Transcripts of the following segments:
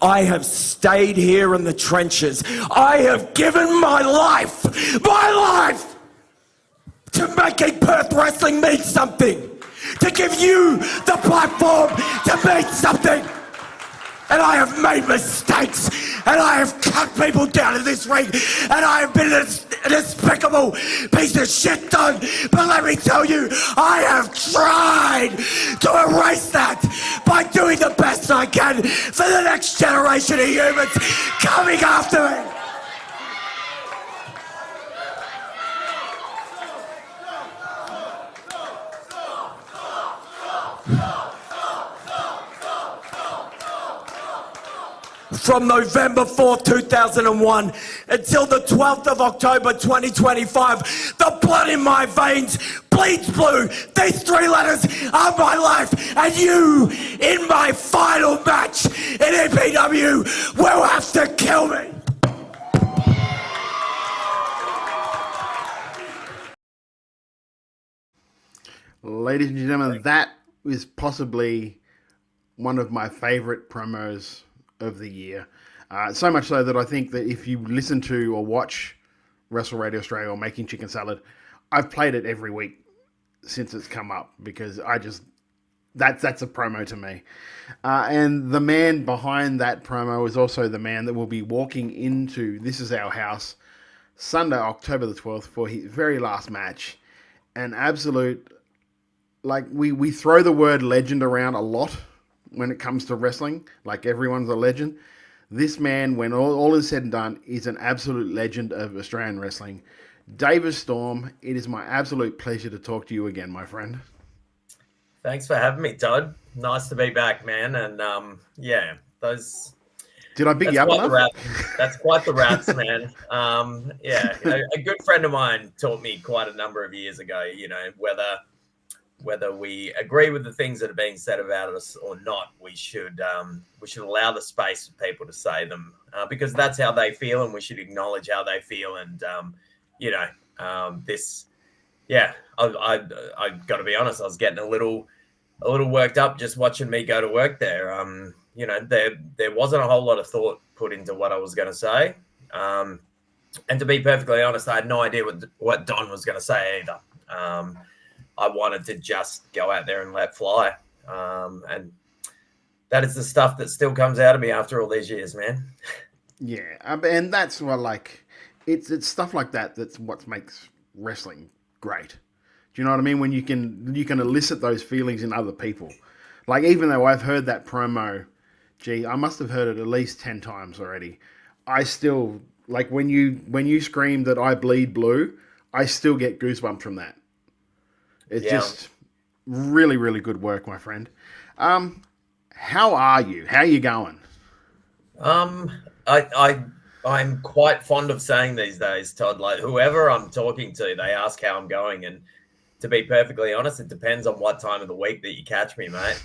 I have stayed here in the trenches. I have given my life to making Perth wrestling mean something, to give you the platform to mean something. And I have made mistakes, and I have cut people down in this ring, and I have been a despicable piece of shit, Don. But let me tell you, I have tried to erase that by doing the best I can for the next generation of humans coming after me. From November 4th, 2001 until the 12th of October 2025, the blood in my veins bleeds blue. These 3 letters are my life, and you, in my final match in EPW, will have to kill me. Ladies and gentlemen, that is possibly one of my favorite promos of the year. So much so that I think that if you listen to or watch Wrestle Radio Australia or Making Chicken Salad, I've played it every week since it's come up, because that's a promo to me. And the man behind that promo is also the man that will be walking into This Is Our House Sunday, October the 12th for his very last match. An absolute, like, we throw the word legend around a lot when it comes to wrestling, like everyone's a legend. This man, when all is said and done, is an absolute legend of Australian wrestling. David Storm, it is my absolute pleasure to talk to you again, my friend. Thanks for having me, Todd. Nice to be back, man. And yeah, those... Did I big you up enough? That's quite the raps, man. Yeah, a good friend of mine taught me quite a number of years ago, you know, whether we agree with the things that are being said about us or not, we should allow the space for people to say them, because that's how they feel, and we should acknowledge how they feel. And you know, this, yeah, I got to be honest, I was getting a little worked up just watching me go to work there. You know, there wasn't a whole lot of thought put into what I was going to say, and to be perfectly honest, I had no idea what Don was going to say either. I wanted to just go out there and let fly. And that is the stuff that still comes out of me after all these years, man. Yeah. And that's what, like, it's stuff like that that's what makes wrestling great. Do you know what I mean? When you can elicit those feelings in other people. Like, even though I've heard that promo, gee, I must have heard it at least 10 times already. I still, like, when you scream that I bleed blue, I still get goosebumps from that. It's just really, really good work, my friend. How are you? How are you going? I'm quite fond of saying these days, Todd, like, whoever I'm talking to, they ask how I'm going. And to be perfectly honest, it depends on what time of the week that you catch me, mate.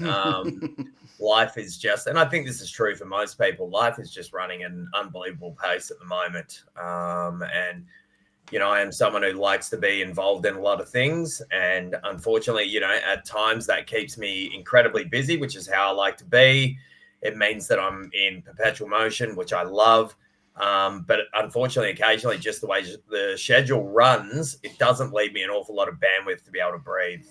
Life is just, and I think this is true for most people, life is just running at an unbelievable pace at the moment. And you know, I am someone who likes to be involved in a lot of things. And unfortunately, you know, at times that keeps me incredibly busy, which is how I like to be. It means that I'm in perpetual motion, which I love. But unfortunately, occasionally, just the way the schedule runs, it doesn't leave me an awful lot of bandwidth to be able to breathe.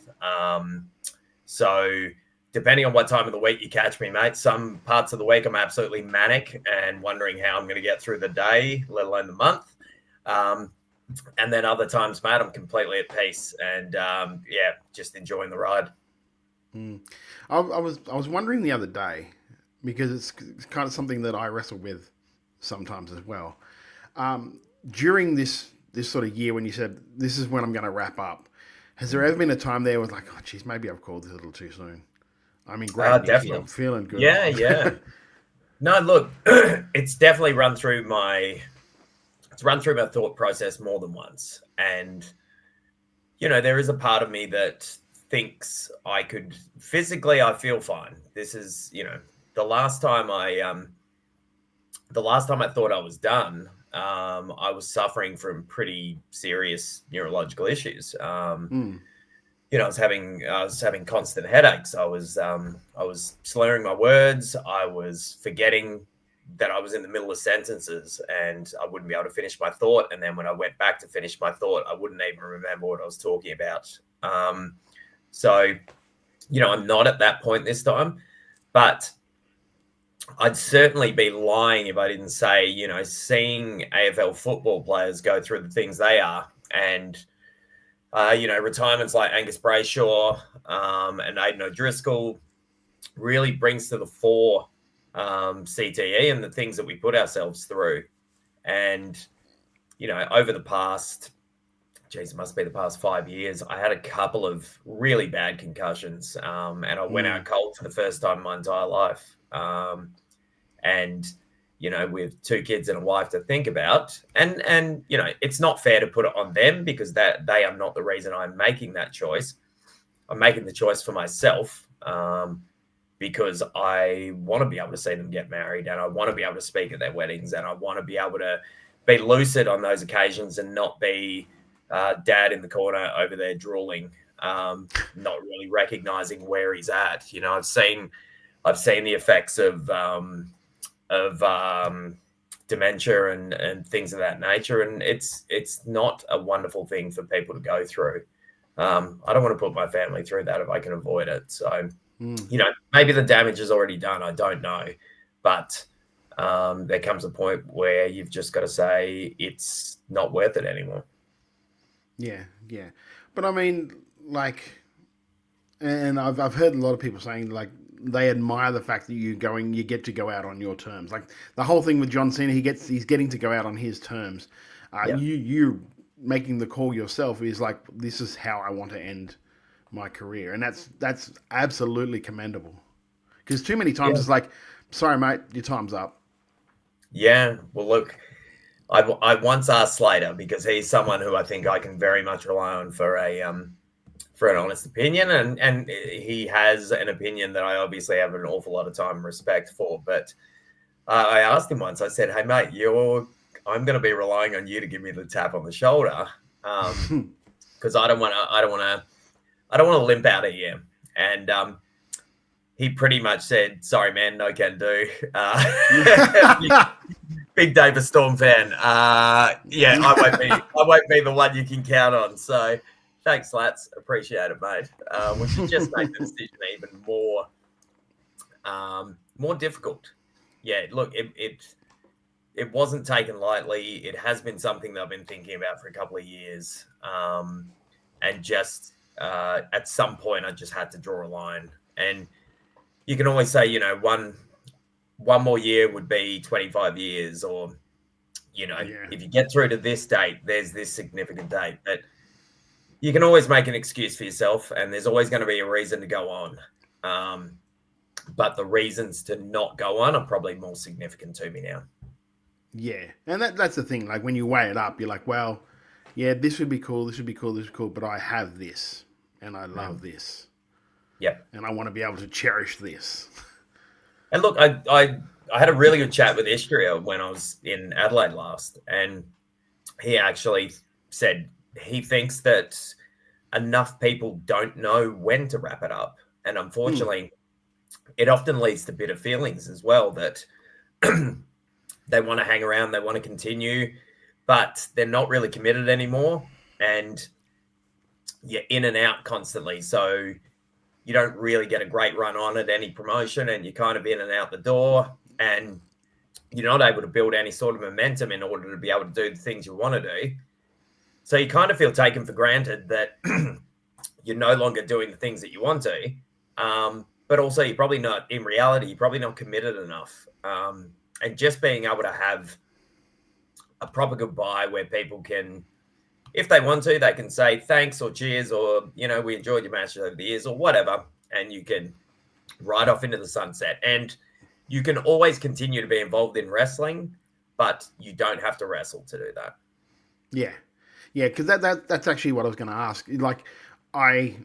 So depending on what time of the week you catch me, mate, some parts of the week I'm absolutely manic and wondering how I'm going to get through the day, let alone the month. And then other times, mate, I'm completely at peace and yeah, just enjoying the ride. I was wondering the other day, because it's kind of something that I wrestle with sometimes as well. During this sort of year, when you said this is when I'm going to wrap up, has there ever been a time there was like, oh geez, maybe I've called this a little too soon? I mean, great, definitely. I'm feeling good. Yeah. No, look, it's definitely run through my thought process more than once. And, you know, there is a part of me that thinks I could physically, I feel fine. This is, you know, the last time I thought I was done, I was suffering from pretty serious neurological issues. You know, I was having constant headaches. I was slurring my words. I was forgetting that I was in the middle of sentences and I wouldn't be able to finish my thought. And then when I went back to finish my thought, I wouldn't even remember what I was talking about. So, I'm not at that point this time, but I'd certainly be lying if I didn't say, seeing AFL football players go through the things they are, and retirements like Angus Brayshaw and Aidan O'Driscoll really brings to the fore CTE and the things that we put ourselves through. And, over the past, it must be the past 5 years, I had a couple of really bad concussions, and I went out cold for the first time in my entire life. And, with 2 kids and a wife to think about, and it's not fair to put it on them because that they are not the reason I'm making that choice. I'm making the choice for myself, because I want to be able to see them get married, and I want to be able to speak at their weddings, and I want to be able to be lucid on those occasions and not be dad in the corner over there drooling, not really recognizing where he's at. I've seen the effects of dementia and things of that nature, and it's not a wonderful thing for people to go through. I don't want to put my family through that if I can avoid it. So, maybe the damage is already done. I don't know, but there comes a point where you've just got to say it's not worth it anymore. Yeah. But I mean, and I've heard a lot of people saying they admire the fact that you get to go out on your terms. Like the whole thing with John Cena, he's getting to go out on his terms. You making the call yourself is like, this is how I want to end my career, and that's absolutely commendable. Because too many times it's like, sorry mate, your time's up. Yeah, well look, I once asked Slater, because he's someone who I think I can very much rely on for an honest opinion, and he has an opinion that I obviously have an awful lot of time and respect for. But I asked him once, I said, hey mate, I'm going to be relying on you to give me the tap on the shoulder, because I don't want to limp out of here. And he pretty much said, sorry man, no can do. Big David Storm fan. I won't be the one you can count on. So thanks, Lats. Appreciate it, mate. We should just make the decision even more difficult. Yeah, look, it wasn't taken lightly. It has been something that I've been thinking about for a couple of years. And just at some point, I just had to draw a line. And you can always say, one more year would be 25 years, or, if you get through to this date, there's this significant date. But you can always make an excuse for yourself, and there's always going to be a reason to go on. But the reasons to not go on are probably more significant to me now. Yeah, and that's the thing. Like when you weigh it up, you're like, well, yeah, this would be cool, this would be cool, this would be cool, but I have this, and I love this. Yep. And I want to be able to cherish this. And look, I had a really good chat with Istria when I was in Adelaide last, and he actually said he thinks that enough people don't know when to wrap it up. And unfortunately, it often leads to bitter feelings as well, that they want to hang around, they want to continue, but they're not really committed anymore. And you're in and out constantly. So you don't really get a great run on at any promotion, and you're kind of in and out the door, and you're not able to build any sort of momentum in order to be able to do the things you want to do. So you kind of feel taken for granted that you're no longer doing the things that you want to. But also you're probably not, in reality, you're probably not committed enough. And just being able to have a proper goodbye where people can, if they want to, they can say thanks or cheers or, we enjoyed your matches over the years or whatever. And you can ride off into the sunset. And you can always continue to be involved in wrestling, but you don't have to wrestle to do that. Yeah. Yeah, because that's actually what I was going to ask. Like, I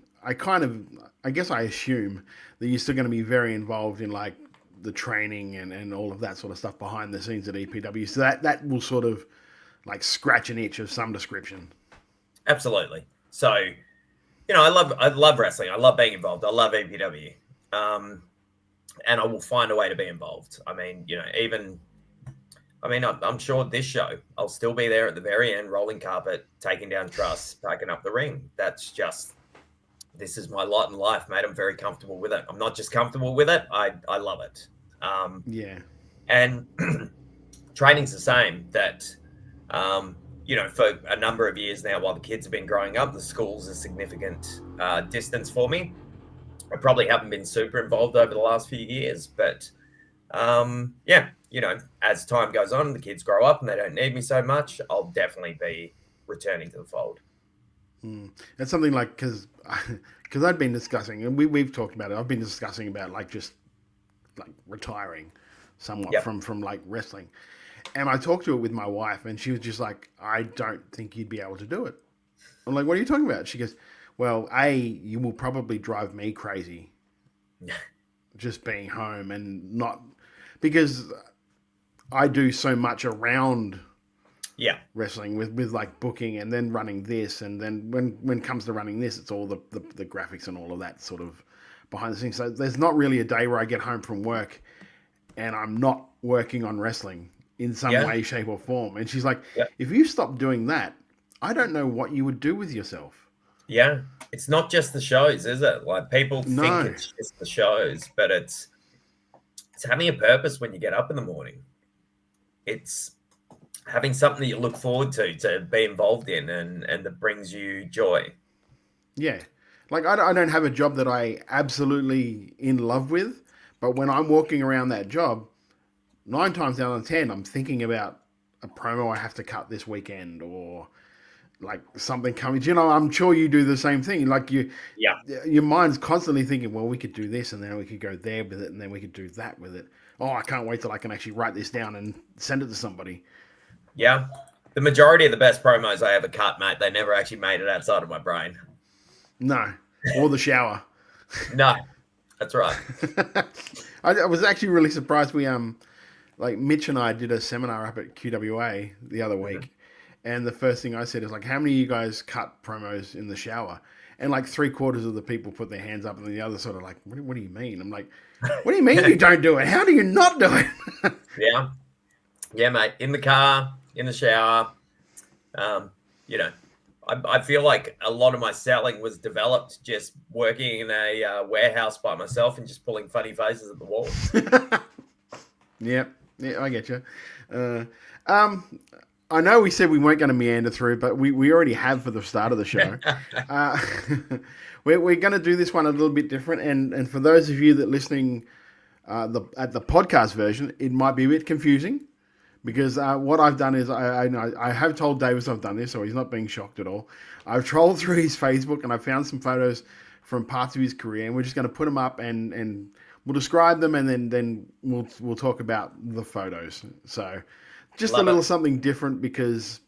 guess I assume that you're still going to be very involved in, like, the training and all of that sort of stuff behind the scenes at EPW. So that will sort of, like, scratch an itch of some description. Absolutely. So, I love wrestling. I love being involved. I love EPW. And I will find a way to be involved. I mean, even I mean, I'm sure this show, I'll still be there at the very end, rolling carpet, taking down truss, packing up the ring. That's just, this is my lot in life, mate. I'm very comfortable with it. I'm not just comfortable with it, I love it. Yeah. And training's the same. That, for a number of years now, while the kids have been growing up, the school's a significant distance for me. I probably haven't been super involved over the last few years, but as time goes on, the kids grow up and they don't need me so much, I'll definitely be returning to the fold. It's something like, because I've been discussing, and we've talked about it. I've been discussing about just retiring somewhat from wrestling, and I talked to it with my wife, and she was just like, I don't think you'd be able to do it. I'm like, what are you talking about? She goes, well, you will probably drive me crazy just being home and not, because I do so much around wrestling with booking and then running this, and then when it comes to running this, it's all the graphics and all of that sort of behind the scenes. So there's not really a day where I get home from work and I'm not working on wrestling in some way, shape, or form. And she's like, if you stop doing that, I don't know what you would do with yourself. Yeah, it's not just the shows, is it? Like, people think it's just the shows, but it's having a purpose when you get up in the morning. It's having something that you look forward to be involved in and that brings you joy. Yeah. Like, I don't have a job that I absolutely in love with, but when I'm walking around that job, 9 times out of 10, I'm thinking about a promo I have to cut this weekend, or something coming. I'm sure you do the same thing. Your mind's constantly thinking, well, we could do this, and then we could go there with it, and then we could do that with it. Oh, I can't wait till I can actually write this down and send it to somebody. Yeah. The majority of the best promos I ever cut, mate, they never actually made it outside of my brain. No. Or the shower. No. That's right. I was actually really surprised. We, Mitch and I did a seminar up at QWA the other week. And the first thing I said is, how many of you guys cut promos in the shower? And 3/4 of the people put their hands up, and the others sort of what do you mean? I'm like, what do you mean you don't do it? How do you not do it? Yeah. Yeah, mate. In the car, in the shower. I feel like a lot of my selling was developed just working in a warehouse by myself and just pulling funny faces at the wall. Yeah, I get you. I know we said we weren't going to meander through, but we already have for the start of the show. We're going to do this one a little bit different. And for those of you that are listening at the podcast version, it might be a bit confusing, because what I've done is I have told Davis I've done this, so he's not being shocked at all. I've trolled through his Facebook and I found some photos from parts of his career, and we're just going to put them up and we'll describe them, and then we'll talk about the photos. So just a little something different, because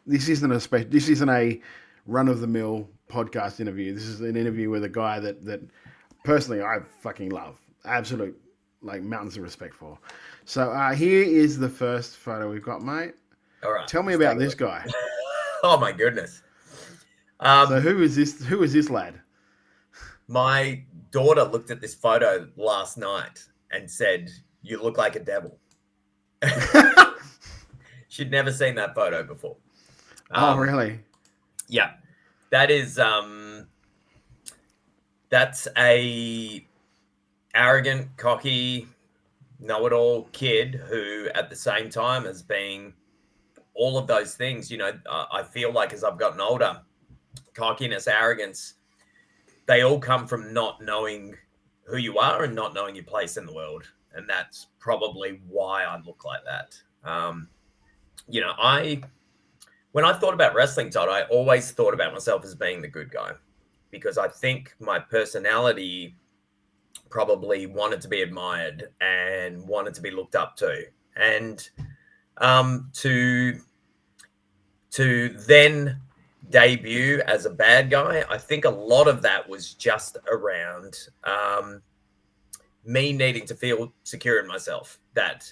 this isn't a run of the mill podcast interview. This is an interview with a guy that personally I fucking love. Absolute mountains of respect for. So here is the first photo we've got, mate. All right. Tell me about this guy. Oh my goodness. So who is this lad? My daughter looked at this photo last night and said, "You look like a devil." She'd never seen that photo before. Oh, really? Yeah. That is that's a arrogant, cocky, know-it-all kid who at the same time as being all of those things, I feel like as I've gotten older, cockiness, arrogance, they all come from not knowing who you are and not knowing your place in the world. And that's probably why I look like that. When I thought about wrestling, Todd, I always thought about myself as being the good guy, because I think my personality probably wanted to be admired and wanted to be looked up to. And to then debut as a bad guy, I think a lot of that was just around me needing to feel secure in myself, that,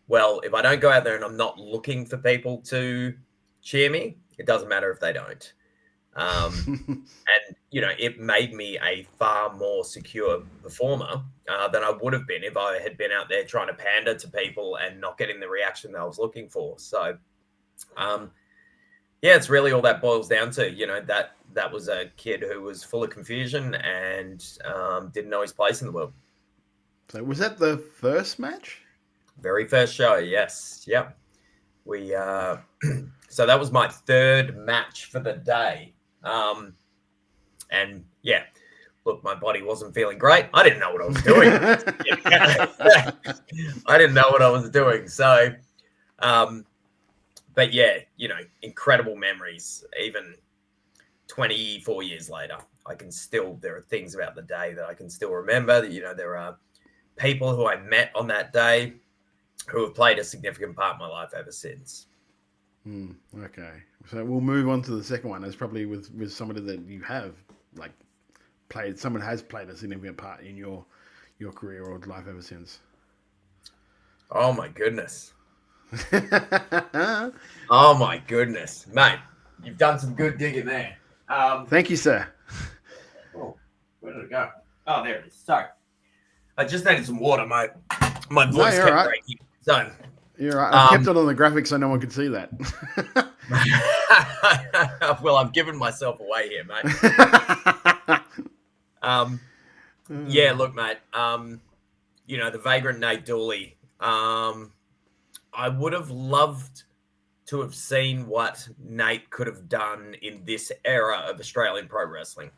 well, if I don't go out there and I'm not looking for people to cheer me, it doesn't matter if they don't. And, you know, it made me a far more secure performer than I would have been if I had been out there trying to pander to people and not getting the reaction that I was looking for. So, yeah, it's really all that boils down to. You know, that was a kid who was full of confusion and didn't know his place in the world. So was that the first match? Very first show, yes. Yep. We so that was my third match for the day. And yeah, look, my body wasn't feeling great. I didn't know what I was doing. I didn't know what I was doing. So, but yeah, you know, incredible memories. Even 24 years later, there are things about the day that I can still remember. That, you know, there are people who I met on that day who have played a significant part in my life ever since. Okay, so we'll move on to the second one. It's probably with somebody that you have like played. Someone has played a significant part in your career or life ever since. Oh my goodness! Oh my goodness, mate! You've done some good digging there. Thank you, sir. Oh, where did it go? Oh, there it is. Sorry, I just needed some water, mate. My voice kept breaking. So. You're right. I kept it on the graphic so no one could see that. Well, I've given myself away here, mate. Yeah, look, mate. You know, the vagrant Nate Dooley. I would have loved to have seen what Nate could have done in this era of Australian pro wrestling.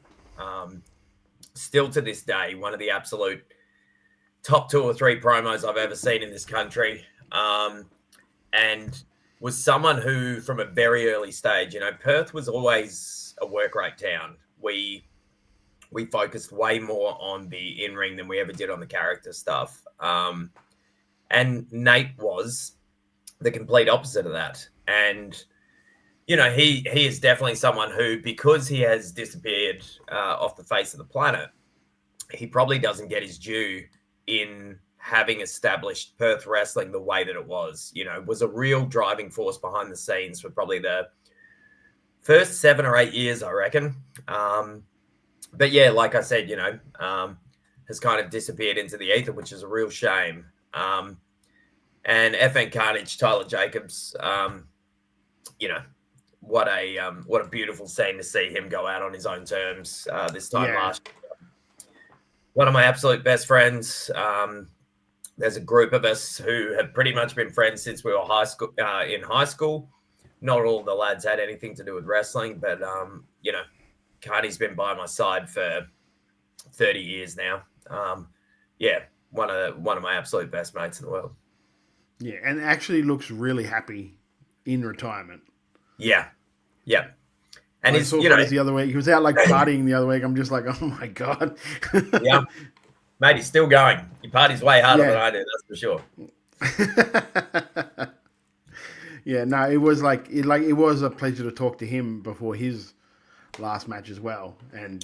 Still to this day, one of the absolute top 2 or 3 promos I've ever seen in this country. And was someone who, from a very early stage, you know, Perth was always a work rate town. We focused way more on the in-ring than we ever did on the character stuff. And Nate was the complete opposite of that. And, you know, he is definitely someone who, because he has disappeared off the face of the planet, he probably doesn't get his due in having established Perth wrestling the way that it was. You know, was a real driving force behind the scenes for probably the first 7 or 8 years, I reckon. But yeah, like I said, you know, has kind of disappeared into the ether, which is a real shame. And FN Carnage, Tyler Jacobs, you know, what a beautiful scene to see him go out on his own terms this time last year. One of my absolute best friends. There's a group of us who have pretty much been friends since we were in high school. Not all the lads had anything to do with wrestling, but you know, Carney's been by my side for 30 years now. Yeah, one of my absolute best mates in the world. Yeah, and actually looks really happy in retirement. Yeah. And he's, you know, the other week he was out like partying the other week. I'm just like, oh my god. Yeah. Mate, he's still going. He parties way harder than I do, that's for sure. Yeah, no, it was it was a pleasure to talk to him before his last match as well. And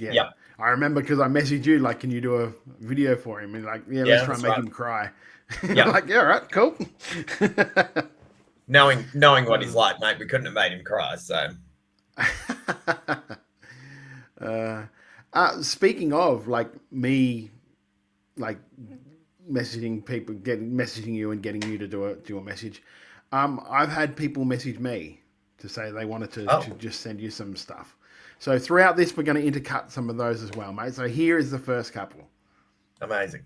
I remember because I messaged you like, can you do a video for him? And like, let's try and make him cry. Yeah, like, all right, cool. knowing what he's like, mate, we couldn't have made him cry. So. Speaking of like me. Like messaging people, messaging you and getting you to do a message. I've had people message me to say they wanted to just send you some stuff. So throughout this, we're going to intercut some of those as well, mate. So here is the first couple. Amazing.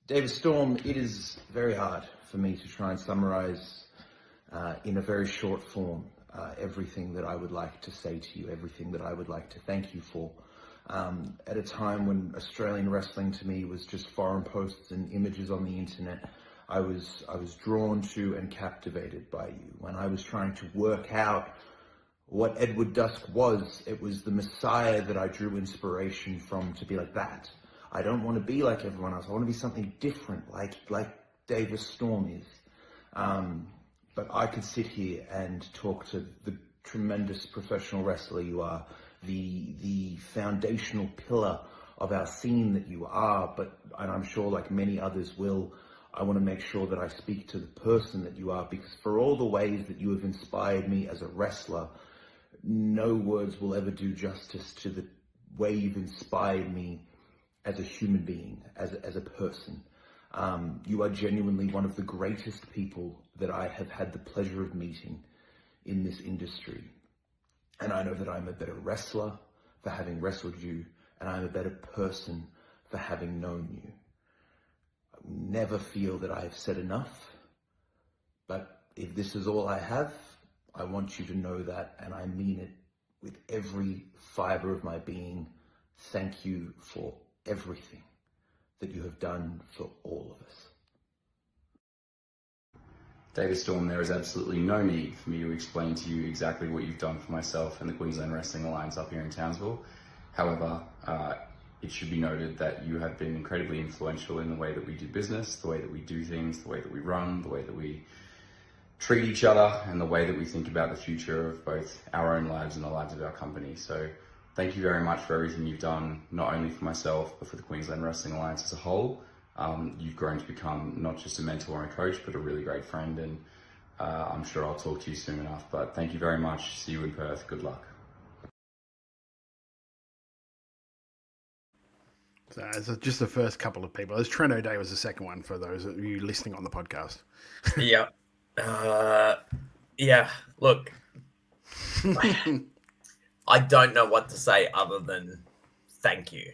David Storm, it is very hard for me to try and summarize in a very short form everything that I would like to say to you, everything that I would like to thank you for. At a time when Australian wrestling to me was just foreign posts and images on the internet, I was drawn to and captivated by you. When I was trying to work out what Edward Dusk was, it was the Messiah that I drew inspiration from to be like that. I don't want to be like everyone else. I want to be something different, like David Storm is. But I could sit here and talk to the tremendous professional wrestler you are, the foundational pillar of our scene that you are, and I'm sure like many others will, I want to make sure that I speak to the person that you are, because for all the ways that you have inspired me as a wrestler, no words will ever do justice to the way you've inspired me as a human being, as a person. You are genuinely one of the greatest people that I have had the pleasure of meeting in this industry. And I know that I'm a better wrestler for having wrestled you, and I'm a better person for having known you. I never feel that I have said enough, but if this is all I have, I want you to know that, and I mean it with every fiber of my being. Thank you for everything that you have done for all of us. David Storm, there is absolutely no need for me to explain to you exactly what you've done for myself and the Queensland Wrestling Alliance up here in Townsville. However, it should be noted that you have been incredibly influential in the way that we do business, the way that we do things, the way that we run, the way that we treat each other, and the way that we think about the future of both our own lives and the lives of our company. So thank you very much for everything you've done, not only for myself, but for the Queensland Wrestling Alliance as a whole. You've grown to become not just a mentor and a coach, but a really great friend, and I'm sure I'll talk to you soon enough. But thank you very much. See you in Perth. Good luck. So it's just the first couple of people. As Trent O'Day was the second one for those of you listening on the podcast. Yeah. Yeah. Look, I don't know what to say other than thank you.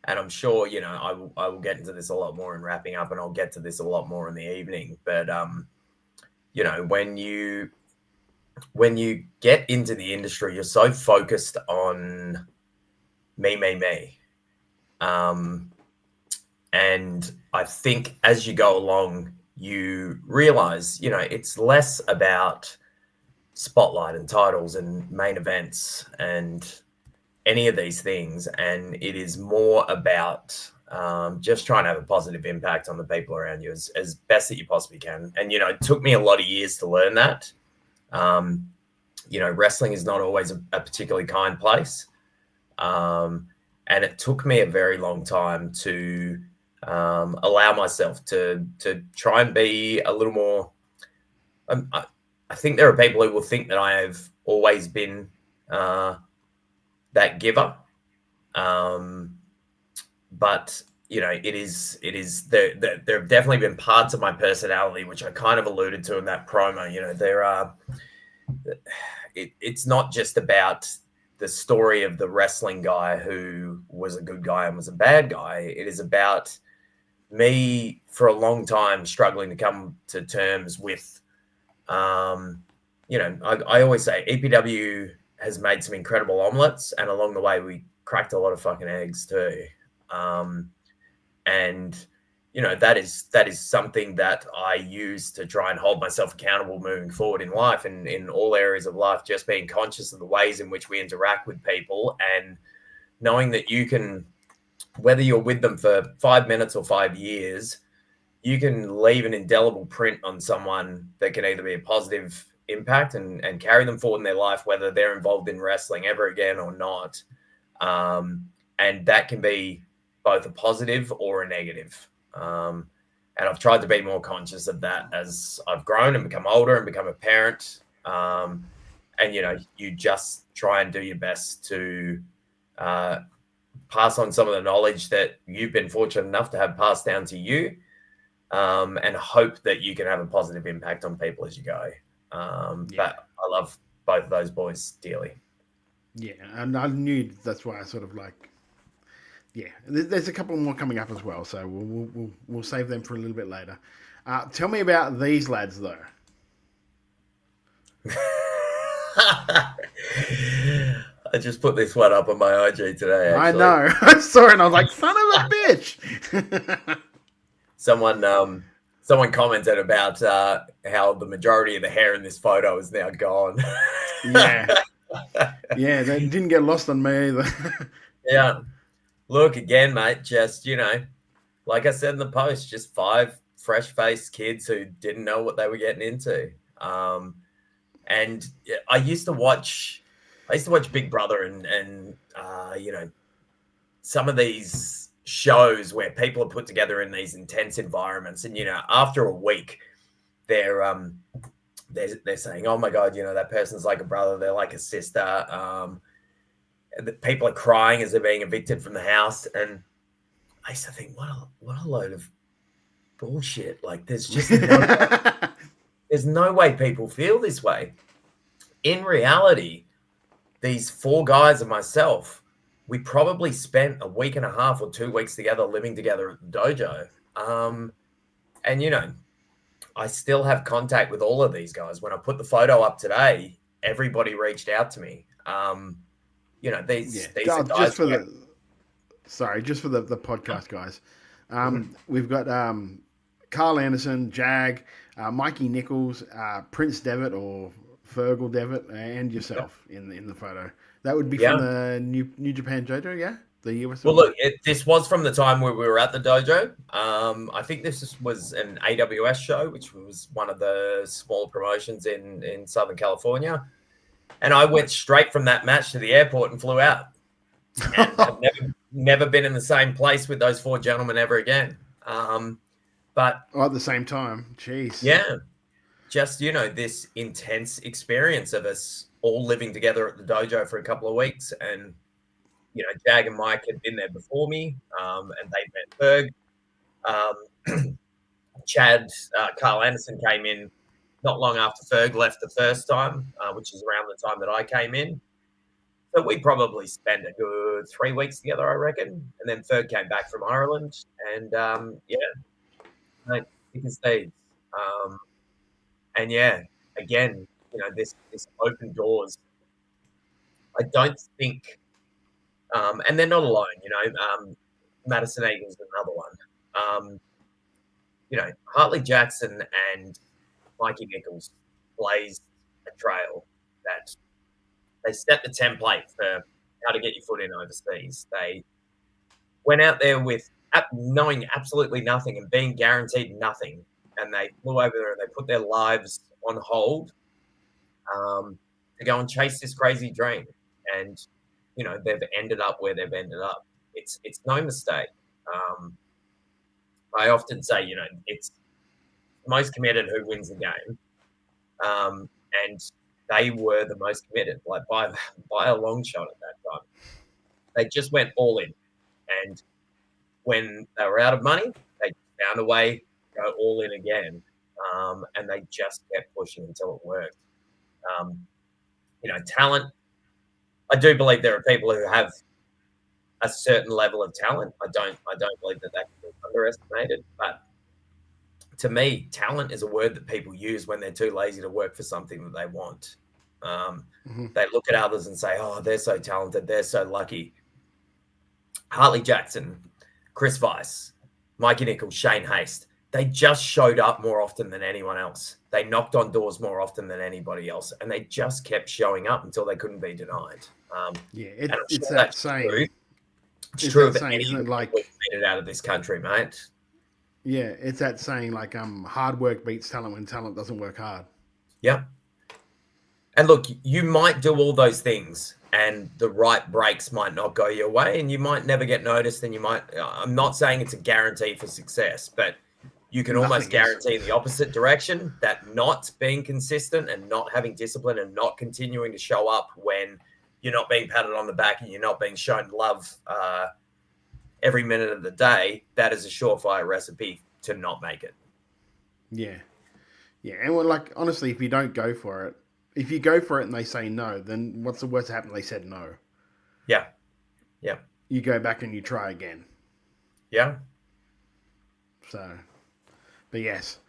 And I'm sure, you know, I will get into this a lot more in wrapping up, and I'll get to this a lot more in the evening. But, you know, when you get into the industry, you're so focused on me. And I think as you go along, you realize, you know, it's less about spotlight and titles and main events and any of these things, and it is more about just trying to have a positive impact on the people around you as best that you possibly can. And, you know, it took me a lot of years to learn that. You know, wrestling is not always a particularly kind place. And it took me a very long time to allow myself to try and be a little more. I think there are people who will think that I have always been that giver, but you know, it is there have definitely been parts of my personality which I kind of alluded to in that promo. You know, there are. It's not just about the story of the wrestling guy who was a good guy and was a bad guy. It is about me for a long time struggling to come to terms with, you know, I always say EPW has made some incredible omelets, and along the way we cracked a lot of fucking eggs too. And you know, that is something that I use to try and hold myself accountable moving forward in life, and in all areas of life, just being conscious of the ways in which we interact with people, and knowing that you can, whether you're with them for 5 minutes or 5 years, you can leave an indelible print on someone that can either be a positive impact and carry them forward in their life, whether they're involved in wrestling ever again or not. And that can be both a positive or a negative. And I've tried to be more conscious of that as I've grown and become older and become a parent. And, you know, you just try and do your best to pass on some of the knowledge that you've been fortunate enough to have passed down to you, and hope that you can have a positive impact on people as you go. But I love both of those boys dearly. Yeah, and I knew that's why I sort of like. Yeah, there's a couple more coming up as well, so we'll save them for a little bit later. Tell me about these lads, though. I just put this one up on my IG today, actually. I know. I saw it and I was like, son of a bitch. Someone commented about how the majority of the hair in this photo is now gone. Yeah. Yeah, they didn't get lost on me either. Yeah. Look, again, mate, just, you know, like I said in the post, just 5 fresh-faced kids who didn't know what they were getting into. And I used to watch Big Brother and you know, some of these shows where people are put together in these intense environments. And, you know, after a week, they're they're saying, oh my God, that person's like a brother. They're like a sister. The people are crying as they're being evicted from the house. And I used to think, what a load of bullshit. Like there's just there's no way people feel this way. In reality, these 4 guys and myself, we probably spent a week and a half or 2 weeks together living together at the dojo. And I still have contact with all of these guys. When I put the photo up today, everybody reached out to me. These are guys. Just for the podcast guys. We've got Carl Anderson, Jag, Mikey Nichols, Prince Devitt or Fergal Devitt, and yourself in the photo. That would be from the New Japan Dojo, yeah? The US. Well, look, this was from the time where we were at the dojo. I think this was an AWS show, which was one of the small promotions in Southern California. And I went straight from that match to the airport and flew out. And I've never been in the same place with those 4 gentlemen ever again. But at the same time, jeez. Yeah, just, this intense experience of us all living together at the dojo for a couple of weeks. And, Jag and Mike had been there before me, and they met Ferg. Chad, Carl Anderson came in not long after Ferg left the first time, which is around the time that I came in. So we probably spent a good 3 weeks together, I reckon. And then Ferg came back from Ireland, and thick as thieves. And again, this open doors. I don't think, and they're not alone. Madison Eagles another one. Hartley Jackson and Mikey Nichols blazed a trail that they set the template for how to get your foot in overseas. They went out there with knowing absolutely nothing and being guaranteed nothing, and they flew over there and they put their lives on hold to go and chase this crazy dream. And they've ended up where they've ended up. It's no mistake. I often say, it's most committed who wins the game, and they were the most committed, like by a long shot at that time. They just went all in, and when they were out of money, they found a way to go all in again, and they just kept pushing until it worked. Talent. I do believe there are people who have a certain level of talent. I don't believe that can be underestimated. But to me, talent is a word that people use when they're too lazy to work for something that they want. They look at others and say, "Oh, they're so talented. They're so lucky." Hartley Jackson, Chris Weiss, Mikey Nichols, Shane Haste. They just showed up more often than anyone else. They knocked on doors more often than anybody else, and they just kept showing up until they couldn't be denied. It's that saying. True. It's true of anyone who's made it out of this country, mate. Yeah, it's that saying like hard work beats talent when talent doesn't work hard. Yeah. And look, you might do all those things and the right breaks might not go your way and you might never get noticed and you might, I'm not saying it's a guarantee for success, but you can almost guarantee in the opposite direction that not being consistent and not having discipline and not continuing to show up when you're not being patted on the back and you're not being shown love every minute of the day, that is a surefire recipe to not make it. Yeah. Yeah. And like, honestly, if you don't go for it, if you go for it and they say no, then what's the worst that happened? They said no. Yeah. Yeah. You go back and you try again. Yeah. So, but yes.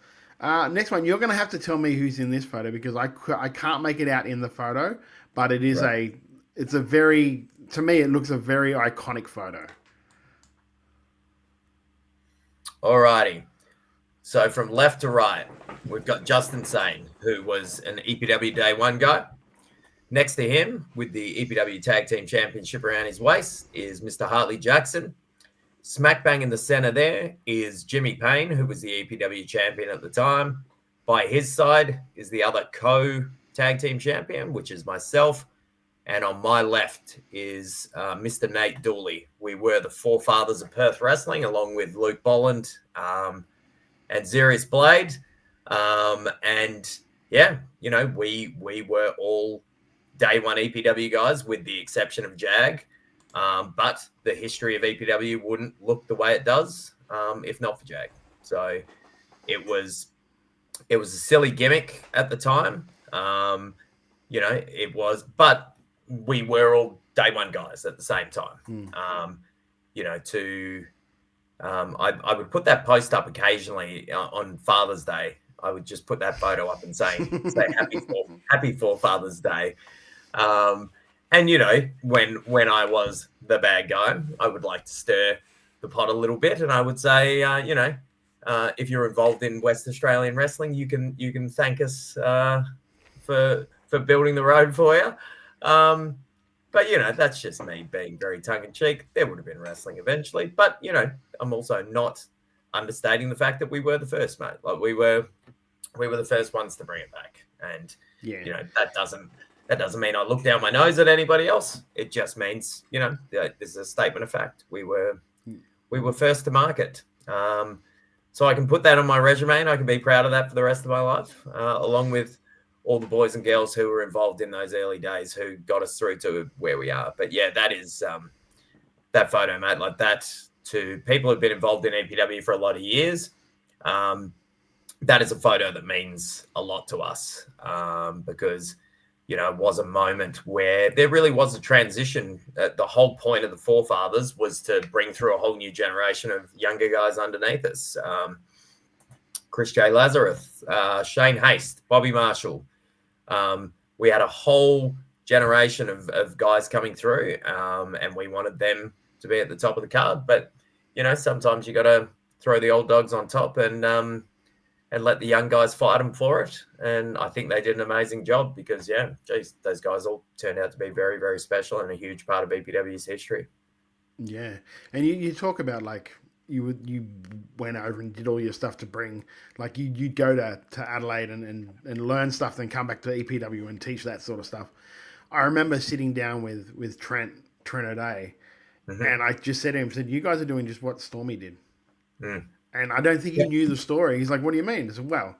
Next one, you're going to have to tell me who's in this photo because I can't make it out in the photo, but it is it's a very, to me, it looks a very iconic photo. Alrighty. So from left to right, we've got Justin Sane, who was an EPW Day 1 guy. Next to him, with the EPW Tag Team Championship around his waist, is Mr. Hartley Jackson. Smack bang in the center there is Jimmy Payne, who was the EPW champion at the time. By his side is the other co-tag team champion, which is myself. And on my left is Mr. Nate Dooley. We were the forefathers of Perth Wrestling, along with Luke Bolland and Zirius Blade. And yeah, you know, we were all day one EPW guys, with the exception of Jag. But the history of EPW wouldn't look the way it does if not for Jag. So it was a silly gimmick at the time. You know, it was, but we were all day one guys at the same time. You know, I would put that post up occasionally on Father's Day. I would just put that photo up and say happy for Father's Day. And you know, when I was the bad guy, I would like to stir the pot a little bit, and I would say, you know, if you're involved in West Australian wrestling, you can thank us for building the road for you. But you know, that's just me being very tongue in cheek. There would have been wrestling eventually, but you know, I'm also not understating the fact that we were the first, mate. Like we were the first ones to bring it back, and you know, that doesn't mean I look down my nose at anybody else. It just means, you know, this is a statement of fact. We were first to market. So I can put that on my resume, and I can be proud of that for the rest of my life, along with all the boys and girls who were involved in those early days who got us through to where we are. But yeah, that is that photo, mate, like that, to people who've been involved in EPW for a lot of years. That is a photo that means a lot to us because, you know, it was a moment where there really was a transition. The whole point of the forefathers was to bring through a whole new generation of younger guys underneath us. Chris J. Lazarus, Shane Haste, Bobby Marshall. We had a whole generation of guys coming through, and we wanted them to be at the top of the card. But, you know, sometimes you got to throw the old dogs on top and let the young guys fight them for it. And I think they did an amazing job because, yeah, geez, those guys all turned out to be very, very special and a huge part of EPW's history. Yeah. And you talk about, like, you went over and did all your stuff to bring, like, you'd go to Adelaide and learn stuff, then come back to EPW and teach that sort of stuff. I remember sitting down with Trent O'Day, and I just said to him, you guys are doing just what Stormy did. And I don't think he knew the story. He's like, what do you mean? I said, well,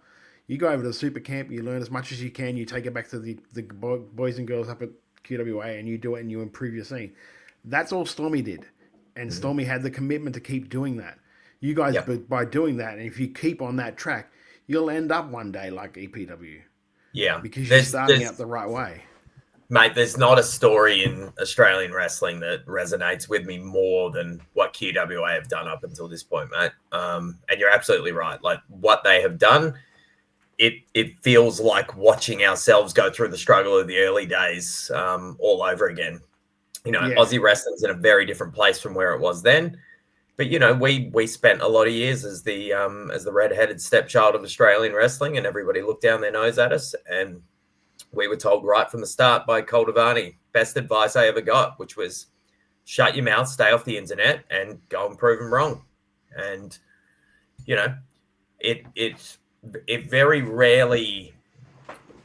you go over to the super camp, you learn as much as you can, you take it back to the boys and girls up at QWA, and you do it and you improve your scene. That's all Stormy did. And Stormy had the commitment to keep doing that. You guys, by doing that, and if you keep on that track, you'll end up one day like EPW. Yeah. Because you're starting out the right way. Mate, there's not a story in Australian wrestling that resonates with me more than what QWA have done up until this point, mate. And you're absolutely right. Like, what they have done, it feels like watching ourselves go through the struggle of the early days all over again. You know, Aussie wrestling's in a very different place from where it was then. But, you know, we spent a lot of years as the red-headed stepchild of Australian wrestling, and everybody looked down their nose at us. And we were told right from the start by Coldavani, best advice I ever got, which was shut your mouth, stay off the internet, and go and prove them wrong. And, you know, it very rarely,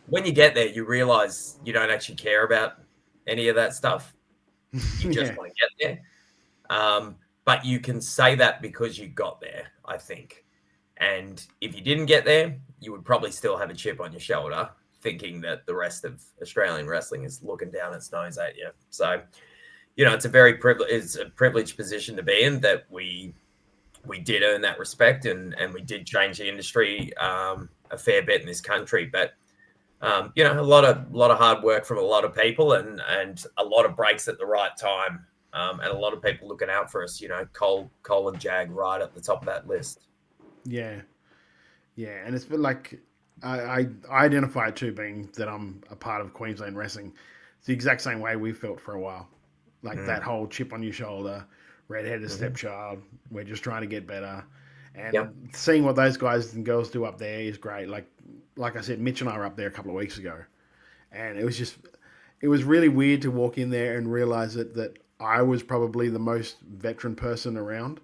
when you get there, you realize you don't actually care about any of that stuff. You just want to get there. But you can say that because you got there, I think. And if you didn't get there, you would probably still have a chip on your shoulder, thinking that the rest of Australian wrestling is looking down its nose at you. So, you know, it's a privileged position to be in, that we did earn that respect, and we did change the industry a fair bit in this country. But you know, a lot of hard work from a lot of people, and a lot of breaks at the right time, and a lot of people looking out for us. You know, Cole and Jag right at the top of that list. Yeah, and it's been like, I identify it too, being that I'm a part of Queensland wrestling. It's the exact same way we felt for a while. Like that whole chip on your shoulder, red-headed stepchild, we're just trying to get better. And seeing what those guys and girls do up there is great. Like I said, Mitch and I were up there a couple of weeks ago. And it was really weird to walk in there and realize that I was probably the most veteran person around.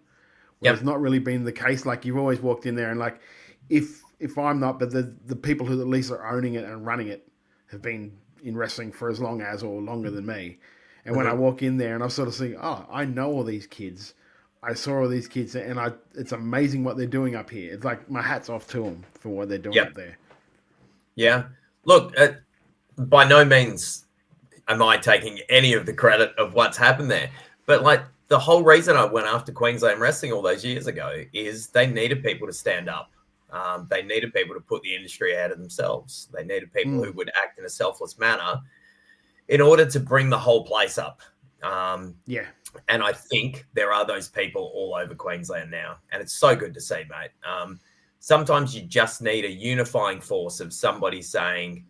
It's not really been the case. Like, you've always walked in there and, like, if I'm not, but the people who at least are owning it and running it have been in wrestling for as long as or longer than me. And when I walk in there and I'm sort of seeing, I know all these kids. I saw all these kids, and it's amazing what they're doing up here. It's like my hat's off to them for what they're doing up there. Yeah. Look, by no means am I taking any of the credit of what's happened there. But like the whole reason I went after Queensland Wrestling all those years ago is they needed people to stand up. They needed people to put the industry ahead of themselves. They needed people who would act in a selfless manner in order to bring the whole place up. Yeah. And I think there are those people all over Queensland now. And it's so good to see, mate. Sometimes you just need a unifying force of somebody saying,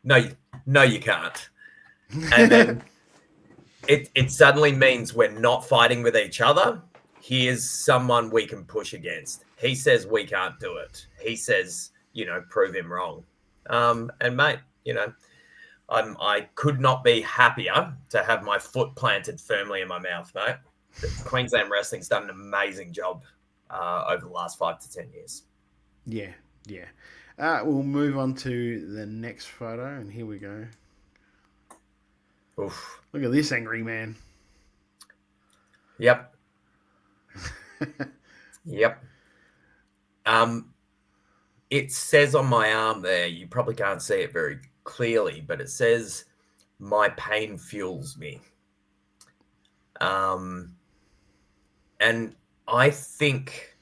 no, you can't. And then it suddenly means we're not fighting with each other. Here's someone we can push against. He says we can't do it. He says, prove him wrong. And mate, I could not be happier to have my foot planted firmly in my mouth, mate. Queensland Wrestling's done an amazing job over the last 5 to 10 years. Yeah. We'll move on to the next photo, and here we go. Oof. Look at this angry man. Yep. Yep. It says on my arm there, you probably can't see it very clearly, but it says, "My pain fuels me." And I think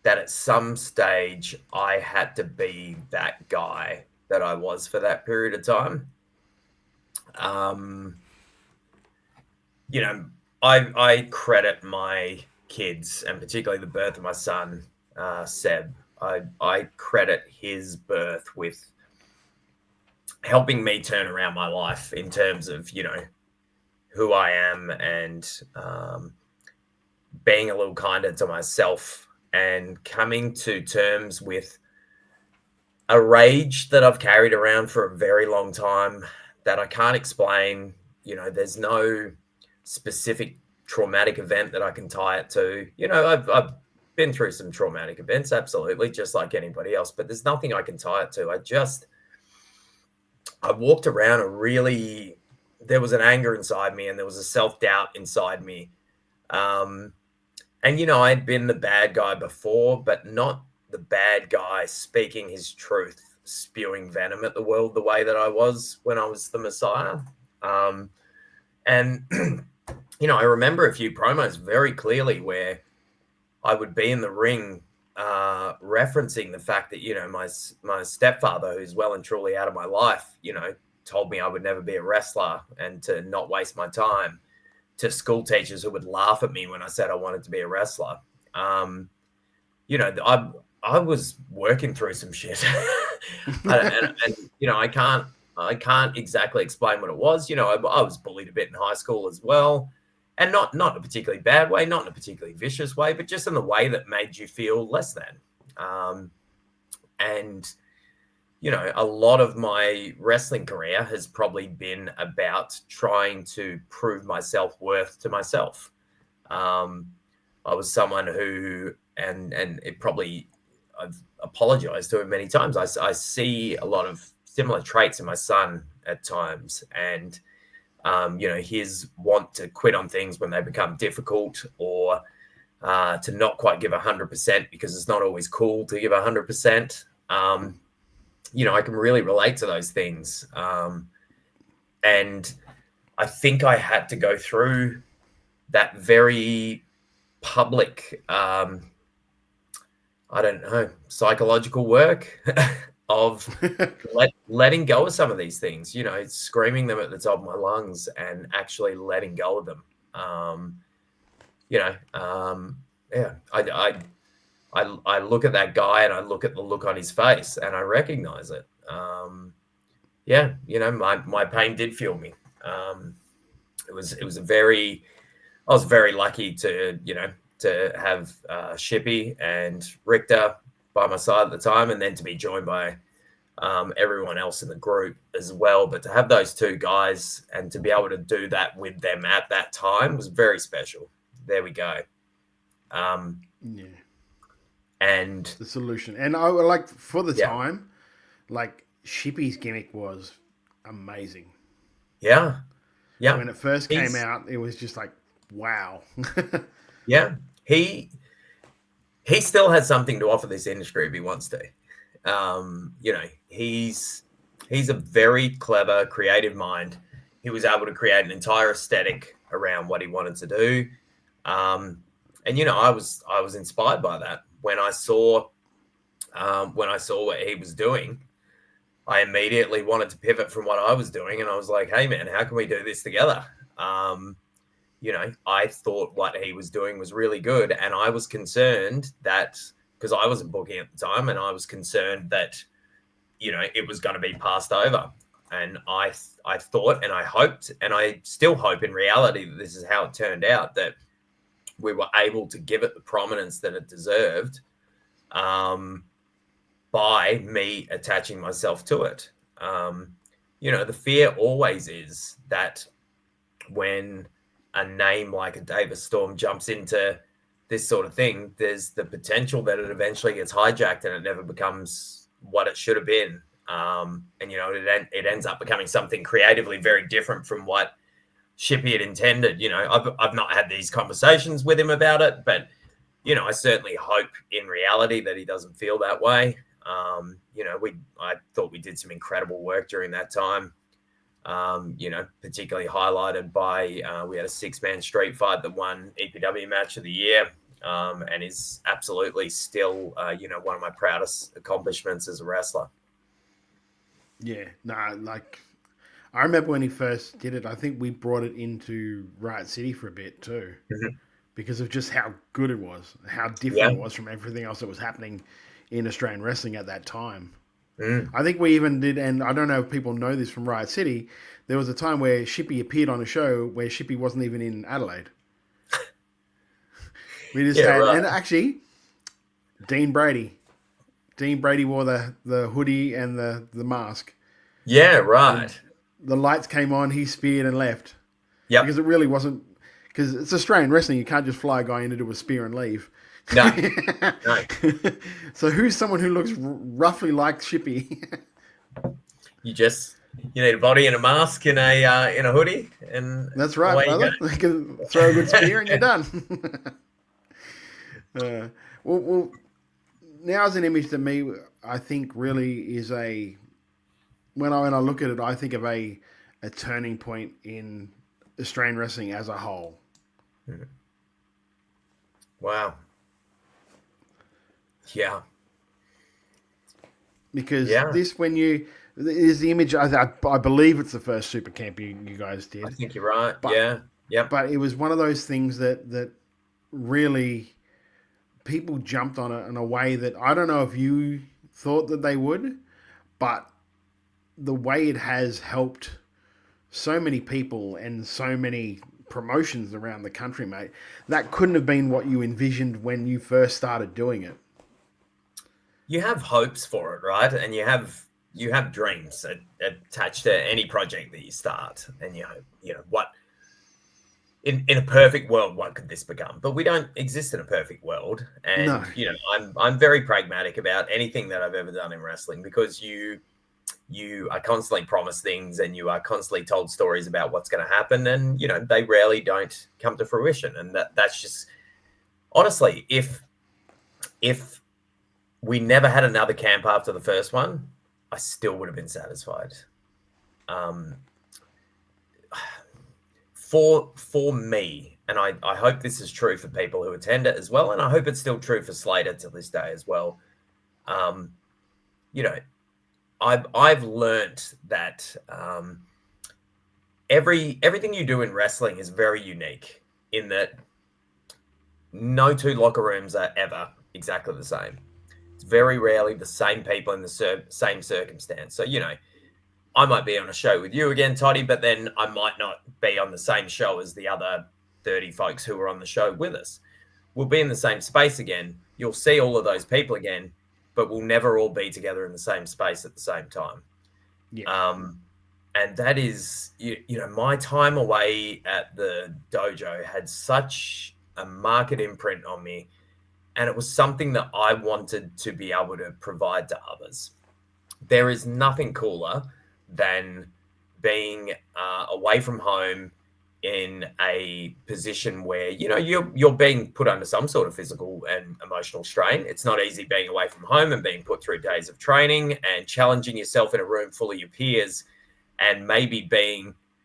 that at some stage I had to be that guy that I was for that period of time. I credit my kids, and particularly the birth of my son, Seb. I credit his birth with helping me turn around my life in terms of, who I am and being a little kinder to myself and coming to terms with a rage that I've carried around for a very long time that I can't explain. There's no specific traumatic event that I can tie it to. I've been through some traumatic events, absolutely, just like anybody else, but there's nothing I can tie it to. I walked around there was an anger inside me and there was a self-doubt inside me. I'd been the bad guy before, but not the bad guy speaking his truth, spewing venom at the world the way that I was when I was the Messiah. I remember a few promos very clearly where I would be in the ring referencing the fact that, my stepfather, who's well and truly out of my life, told me I would never be a wrestler and to not waste my time, to school teachers who would laugh at me when I said I wanted to be a wrestler. I was working through some shit. I can't exactly explain what it was. I was bullied a bit in high school as well. And not in a particularly bad way, not in a particularly vicious way, but just in the way that made you feel less than. A lot of my wrestling career has probably been about trying to prove my self-worth to myself. I was someone who, and it probably, I've apologized to him many times. I see a lot of similar traits in my son at times, and his want to quit on things when they become difficult, or to not quite give 100% because it's not always cool to give 100%. I can really relate to those things. And I think I had to go through that very public, psychological work of letting go of some of these things, screaming them at the top of my lungs and actually letting go of them. I look at that guy and I look at the look on his face and I recognize it. My pain did fuel me. I was very lucky to have Shippy and Richter by my side at the time, and then to be joined by everyone else in the group as well. But to have those two guys and to be able to do that with them at that time was very special. There we go. And the solution. And I like for the time, like Shippy's gimmick was amazing. Yeah. Yeah. When it first came out, it was just like, wow. Yeah. He still has something to offer this industry if he wants to. He's He's a very clever, creative mind. He was able to create an entire aesthetic around what he wanted to do. And I was inspired by that when I saw what he was doing. I immediately wanted to pivot from what I was doing, and I was like, "Hey, man, how can we do this together?" I thought what he was doing was really good, and I was concerned that because I wasn't booking at the time, and I was concerned that it was going to be passed over. And I thought, and I hoped, and I still hope in reality that this is how it turned out, that we were able to give it the prominence that it deserved by me attaching myself to it. The fear always is that when a name like a Davis Storm jumps into this sort of thing, there's the potential that it eventually gets hijacked and it never becomes what it should have been. It ends up becoming something creatively very different from what Shippy had intended. I've not had these conversations with him about it, but I certainly hope in reality that he doesn't feel that way. I thought we did some incredible work during that time. Particularly highlighted by we had a 6-man street fight that won EPW Match of the Year, and is absolutely still one of my proudest accomplishments as a wrestler. Yeah, I remember when he first did it. I think we brought it into Riot City for a bit too, because of just how good it was, how different it was from everything else that was happening in Australian wrestling at that time. I think we even did, and I don't know if people know this from Riot City, there was a time where Shippy appeared on a show where Shippy wasn't even in Adelaide. We just had, right. And actually, Dean Brady wore the hoodie and the mask. Yeah, right. And the lights came on, he speared and left. Yeah. Because it really wasn't, because it's Australian wrestling, you can't just fly a guy in to do a spear and leave. No. So who's someone who looks roughly like Shippy? You need a body and a mask in a hoodie, and that's right, brother. You can throw a good spear and you're done. Well, now as an image to me, I think really is when I look at it, I think of a turning point in Australian wrestling as a whole. Wow. Yeah. Because this, is the image, I believe it's the first super camp you guys did. I think you're right. Yeah. But it was one of those things that really people jumped on it in a way that I don't know if you thought that they would, but the way it has helped so many people and so many promotions around the country, mate, that couldn't have been what you envisioned when you first started doing it. You have hopes for it, right? And you have dreams attached to any project that you start, and you hope, what in a perfect world, what could this become? But we don't exist in a perfect world, and no. I'm very pragmatic about anything that I've ever done in wrestling, because you are constantly promised things, and you are constantly told stories about what's going to happen, and they rarely don't come to fruition. And that's just, honestly, if we never had another camp after the first one, I still would have been satisfied. For me, and I hope this is true for people who attend it as well, and I hope it's still true for Slater to this day as well. I've learnt that everything you do in wrestling is very unique, in that no two locker rooms are ever exactly the same. It's very rarely the same people in the same circumstance. So, I might be on a show with you again, Toddy, but then I might not be on the same show as the other 30 folks who were on the show with us. We'll be in the same space again. You'll see all of those people again, but we'll never all be together in the same space at the same time. Yeah. And that is, my time away at the dojo had such a marked imprint on me. And it was something that I wanted to be able to provide to others. There is nothing cooler than being away from home in a position where, you know, you're being put under some sort of physical and emotional strain. It's not easy being away from home and being put through days of training and challenging yourself in a room full of your peers, and maybe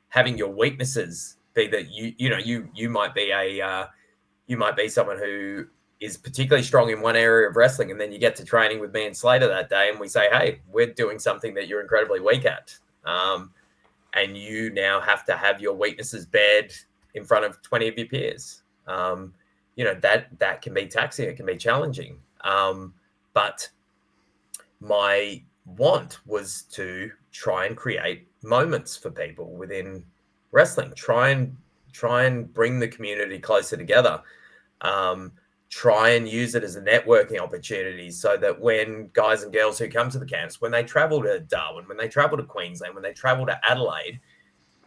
having your weaknesses be that you might be someone who is particularly strong in one area of wrestling, and then you get to training with me and Slater that day, and we say, hey, we're doing something that you're incredibly weak at. And you now have to have your weaknesses bared in front of 20 of your peers. That can be taxing. It can be challenging. But my want was to try and create moments for people within wrestling. Try and bring the community closer together. Try and use it as a networking opportunity, so that when guys and girls who come to the camps, when they travel to Darwin, when they travel to Queensland, when they travel to Adelaide,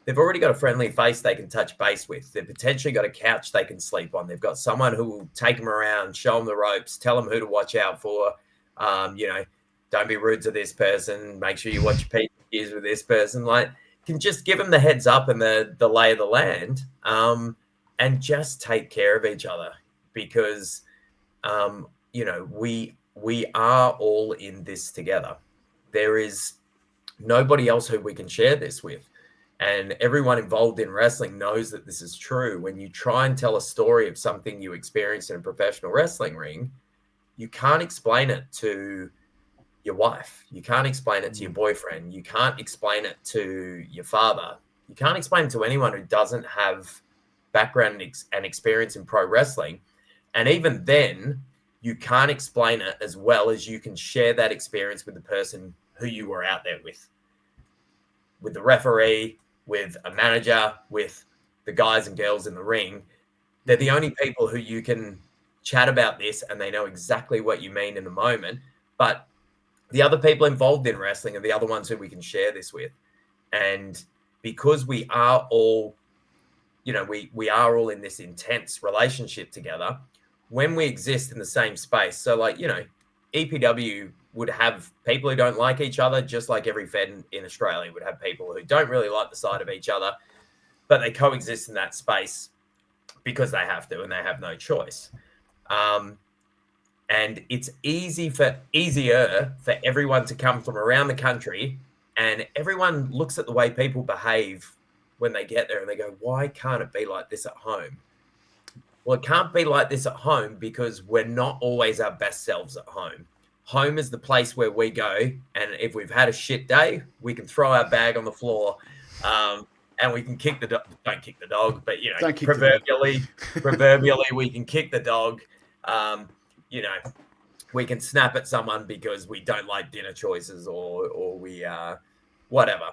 they've already got a friendly face they can touch base with. They've potentially got a couch they can sleep on. They've got someone who will take them around, show them the ropes, tell them who to watch out for. Don't be rude to this person. Make sure you watch your P's with this person. Like, can just give them the heads up and the lay of the land, and just take care of each other. Because, we are all in this together. There is nobody else who we can share this with. And everyone involved in wrestling knows that this is true. When you try and tell a story of something you experienced in a professional wrestling ring, you can't explain it to your wife. You can't explain it to your boyfriend. You can't explain it to your father. You can't explain it to anyone who doesn't have background and experience in pro wrestling. And even then, you can't explain it as well as you can share that experience with the person who you were out there with the referee, with a manager, with the guys and girls in the ring. They're the only people who you can chat about this, and they know exactly what you mean in the moment. But the other people involved in wrestling are the other ones who we can share this with. And because we are all, we are all in this intense relationship together, when we exist in the same space. So EPW would have people who don't like each other, just like every Fed in Australia would have people who don't really like the sight of each other, but they coexist in that space because they have to, and they have no choice. And it's easier for everyone to come from around the country, and everyone looks at the way people behave when they get there and they go, why can't it be like this at home? Well, it can't be like this at home because we're not always our best selves at home. Home is the place where we go, and if we've had a shit day, we can throw our bag on the floor, and we can kick the dog. Don't kick the dog, but proverbially, we can kick the dog. We can snap at someone because we don't like dinner choices, or we whatever.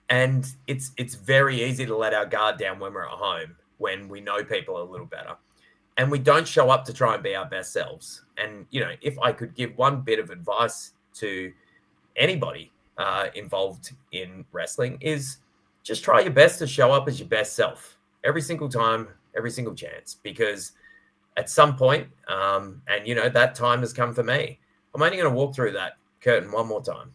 And it's very easy to let our guard down when we're at home, when we know people a little better, and we don't show up to try and be our best selves. And, if I could give one bit of advice to anybody involved in wrestling, is just try your best to show up as your best self every single time, every single chance, because at some point, that time has come for me. I'm only going to walk through that curtain one more time.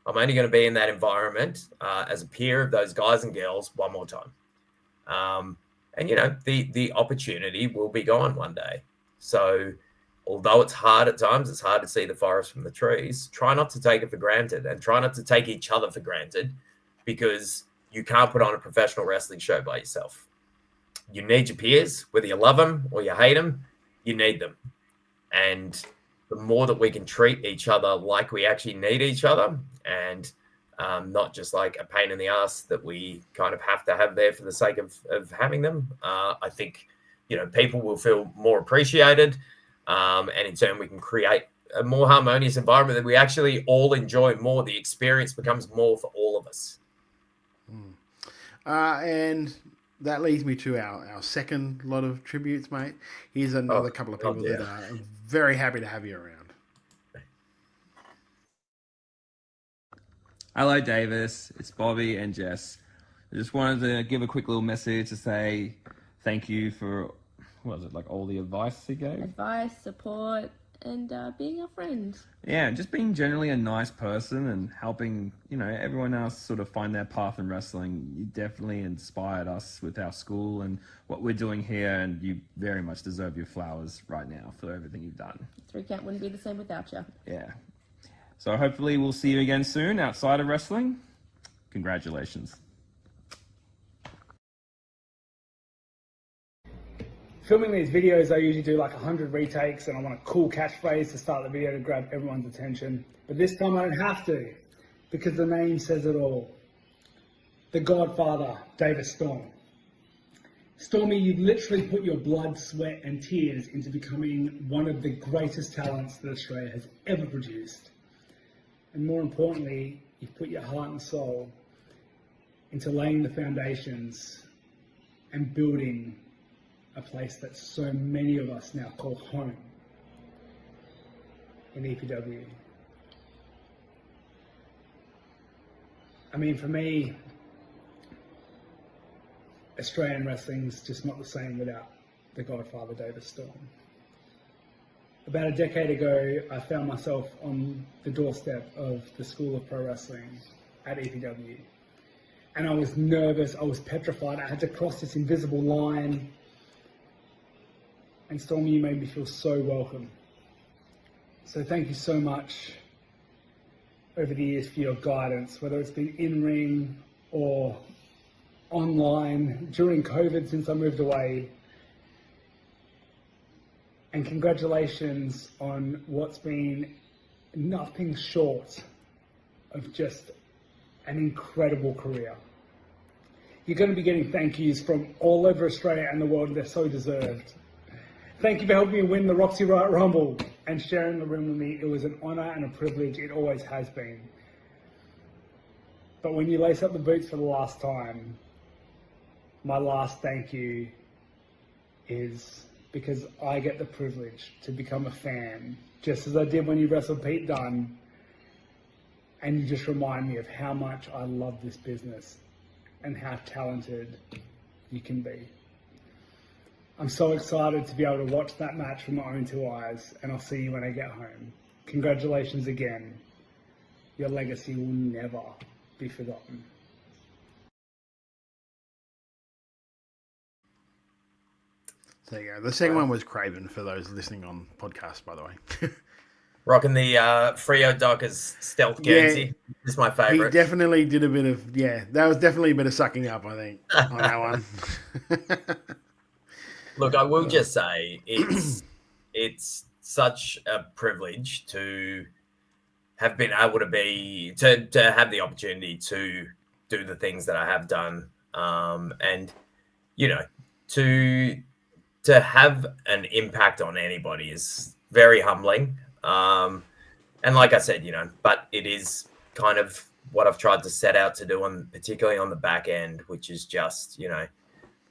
I'm only going to be in that environment as a peer of those guys and girls one more time. The opportunity will be gone one day. So although it's hard at times, it's hard to see the forest from the trees. Try not to take it for granted, and try not to take each other for granted, because you can't put on a professional wrestling show by yourself. You need your peers, whether you love them or you hate them, you need them. And the more that we can treat each other like we actually need each other, and not just like a pain in the ass that we kind of have to have there for the sake of having them, I think, people will feel more appreciated. And in turn, we can create a more harmonious environment that we actually all enjoy more. The experience becomes more for all of us. And that leads me to our second lot of tributes, mate. Here's another couple of people that are very happy to have you around. Hello, Davis. It's Bobby and Jess. I just wanted to give a quick little message to say thank you for, all the advice you gave? Advice, support, and being a friend. Yeah, just being generally a nice person and helping, everyone else sort of find their path in wrestling. You definitely inspired us with our school and what we're doing here, and you very much deserve your flowers right now for everything you've done. 3 Count wouldn't be the same without you. Yeah. So hopefully we'll see you again soon outside of wrestling. Congratulations. Filming these videos, I usually do like 100 retakes, and I want a cool catchphrase to start the video to grab everyone's attention. But this time I don't have to, because the name says it all. The Godfather, David Storm. Stormy, you've literally put your blood, sweat and tears into becoming one of the greatest talents that Australia has ever produced. And more importantly, you've put your heart and soul into laying the foundations and building a place that so many of us now call home in EPW. I mean, for me, Australian wrestling's just not the same without the Godfather, David Storm. About a decade ago, I found myself on the doorstep of the School of Pro Wrestling at EPW. And I was nervous, I was petrified, I had to cross this invisible line. And Stormy, you made me feel so welcome. So thank you so much over the years for your guidance, whether it's been in-ring or online during COVID since I moved away. And congratulations on what's been nothing short of just an incredible career. You're going to be getting thank yous from all over Australia and the world, and they're so deserved. Thank you for helping me win the Roxy Riot Rumble and sharing the room with me. It was an honour and a privilege. It always has been. But when you lace up the boots for the last time, my last thank you is because I get the privilege to become a fan, just as I did when you wrestled Pete Dunne, and you just remind me of how much I love this business and how talented you can be. I'm so excited to be able to watch that match with my own 2 eyes, and I'll see you when I get home. Congratulations again. Your legacy will never be forgotten. There you go. The second one was Craven, for those listening on podcast, by the way. Rocking the Frio Dockers stealth Guernsey. This is my favourite. He definitely did a bit of, that was definitely a bit of sucking up, I think, on that one. Look, I will just say it's such a privilege to have been able to have the opportunity to do the things that I have done, and to have an impact on anybody is very humbling. And like I said, but it is kind of what I've tried to set out to do, particularly on the back end, which is just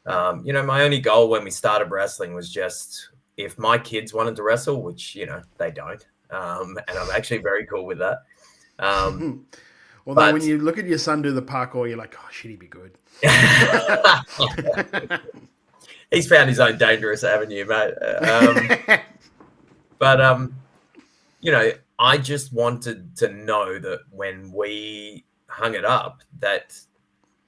my only goal when we started wrestling was just, if my kids wanted to wrestle, which, they don't. And I'm actually very cool with that. Although when you look at your son do the parkour, you're like, oh, shit, he'd be good. He's found his own dangerous avenue, mate. I just wanted to know that when we hung it up, that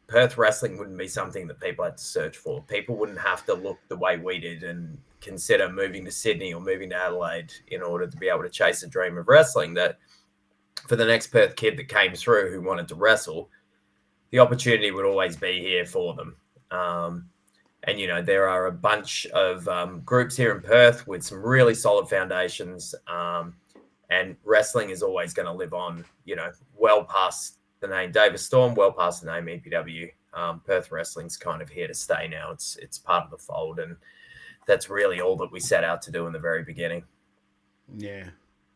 Perth wrestling wouldn't be something that people had to search for. People wouldn't have to look the way we did and consider moving to Sydney or moving to Adelaide in order to be able to chase a dream of wrestling. That for the next Perth kid that came through who wanted to wrestle, the opportunity would always be here for them. And there are a bunch of groups here in Perth with some really solid foundations. And wrestling is always going to live on, well past the name David Storm, well past the name EPW. Perth wrestling's kind of here to stay now. It's part of the fold, and that's really all that we set out to do in the very beginning. Yeah,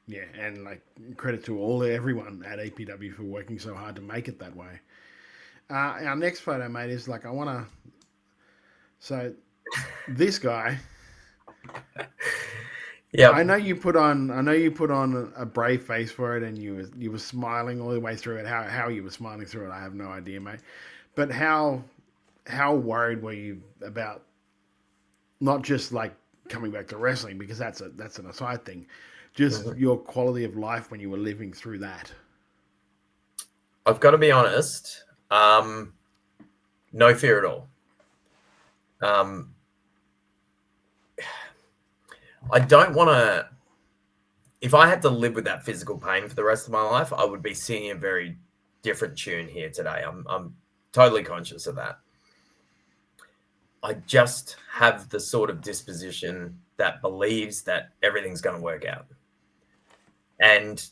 and credit to everyone at EPW for working so hard to make it that way. Our next photo, mate, is so this guy. Yeah, I know you put on a brave face for it, and you were smiling all the way through it. How you were smiling through it, I have no idea, mate. But how worried were you about not just coming back to wrestling, because that's an aside thing, just your quality of life when you were living through that? I've got to be honest. No fear at all. I don't want to. If I had to live with that physical pain for the rest of my life, I would be singing a very different tune here today. I'm totally conscious of that. I just have the sort of disposition that believes that everything's going to work out. And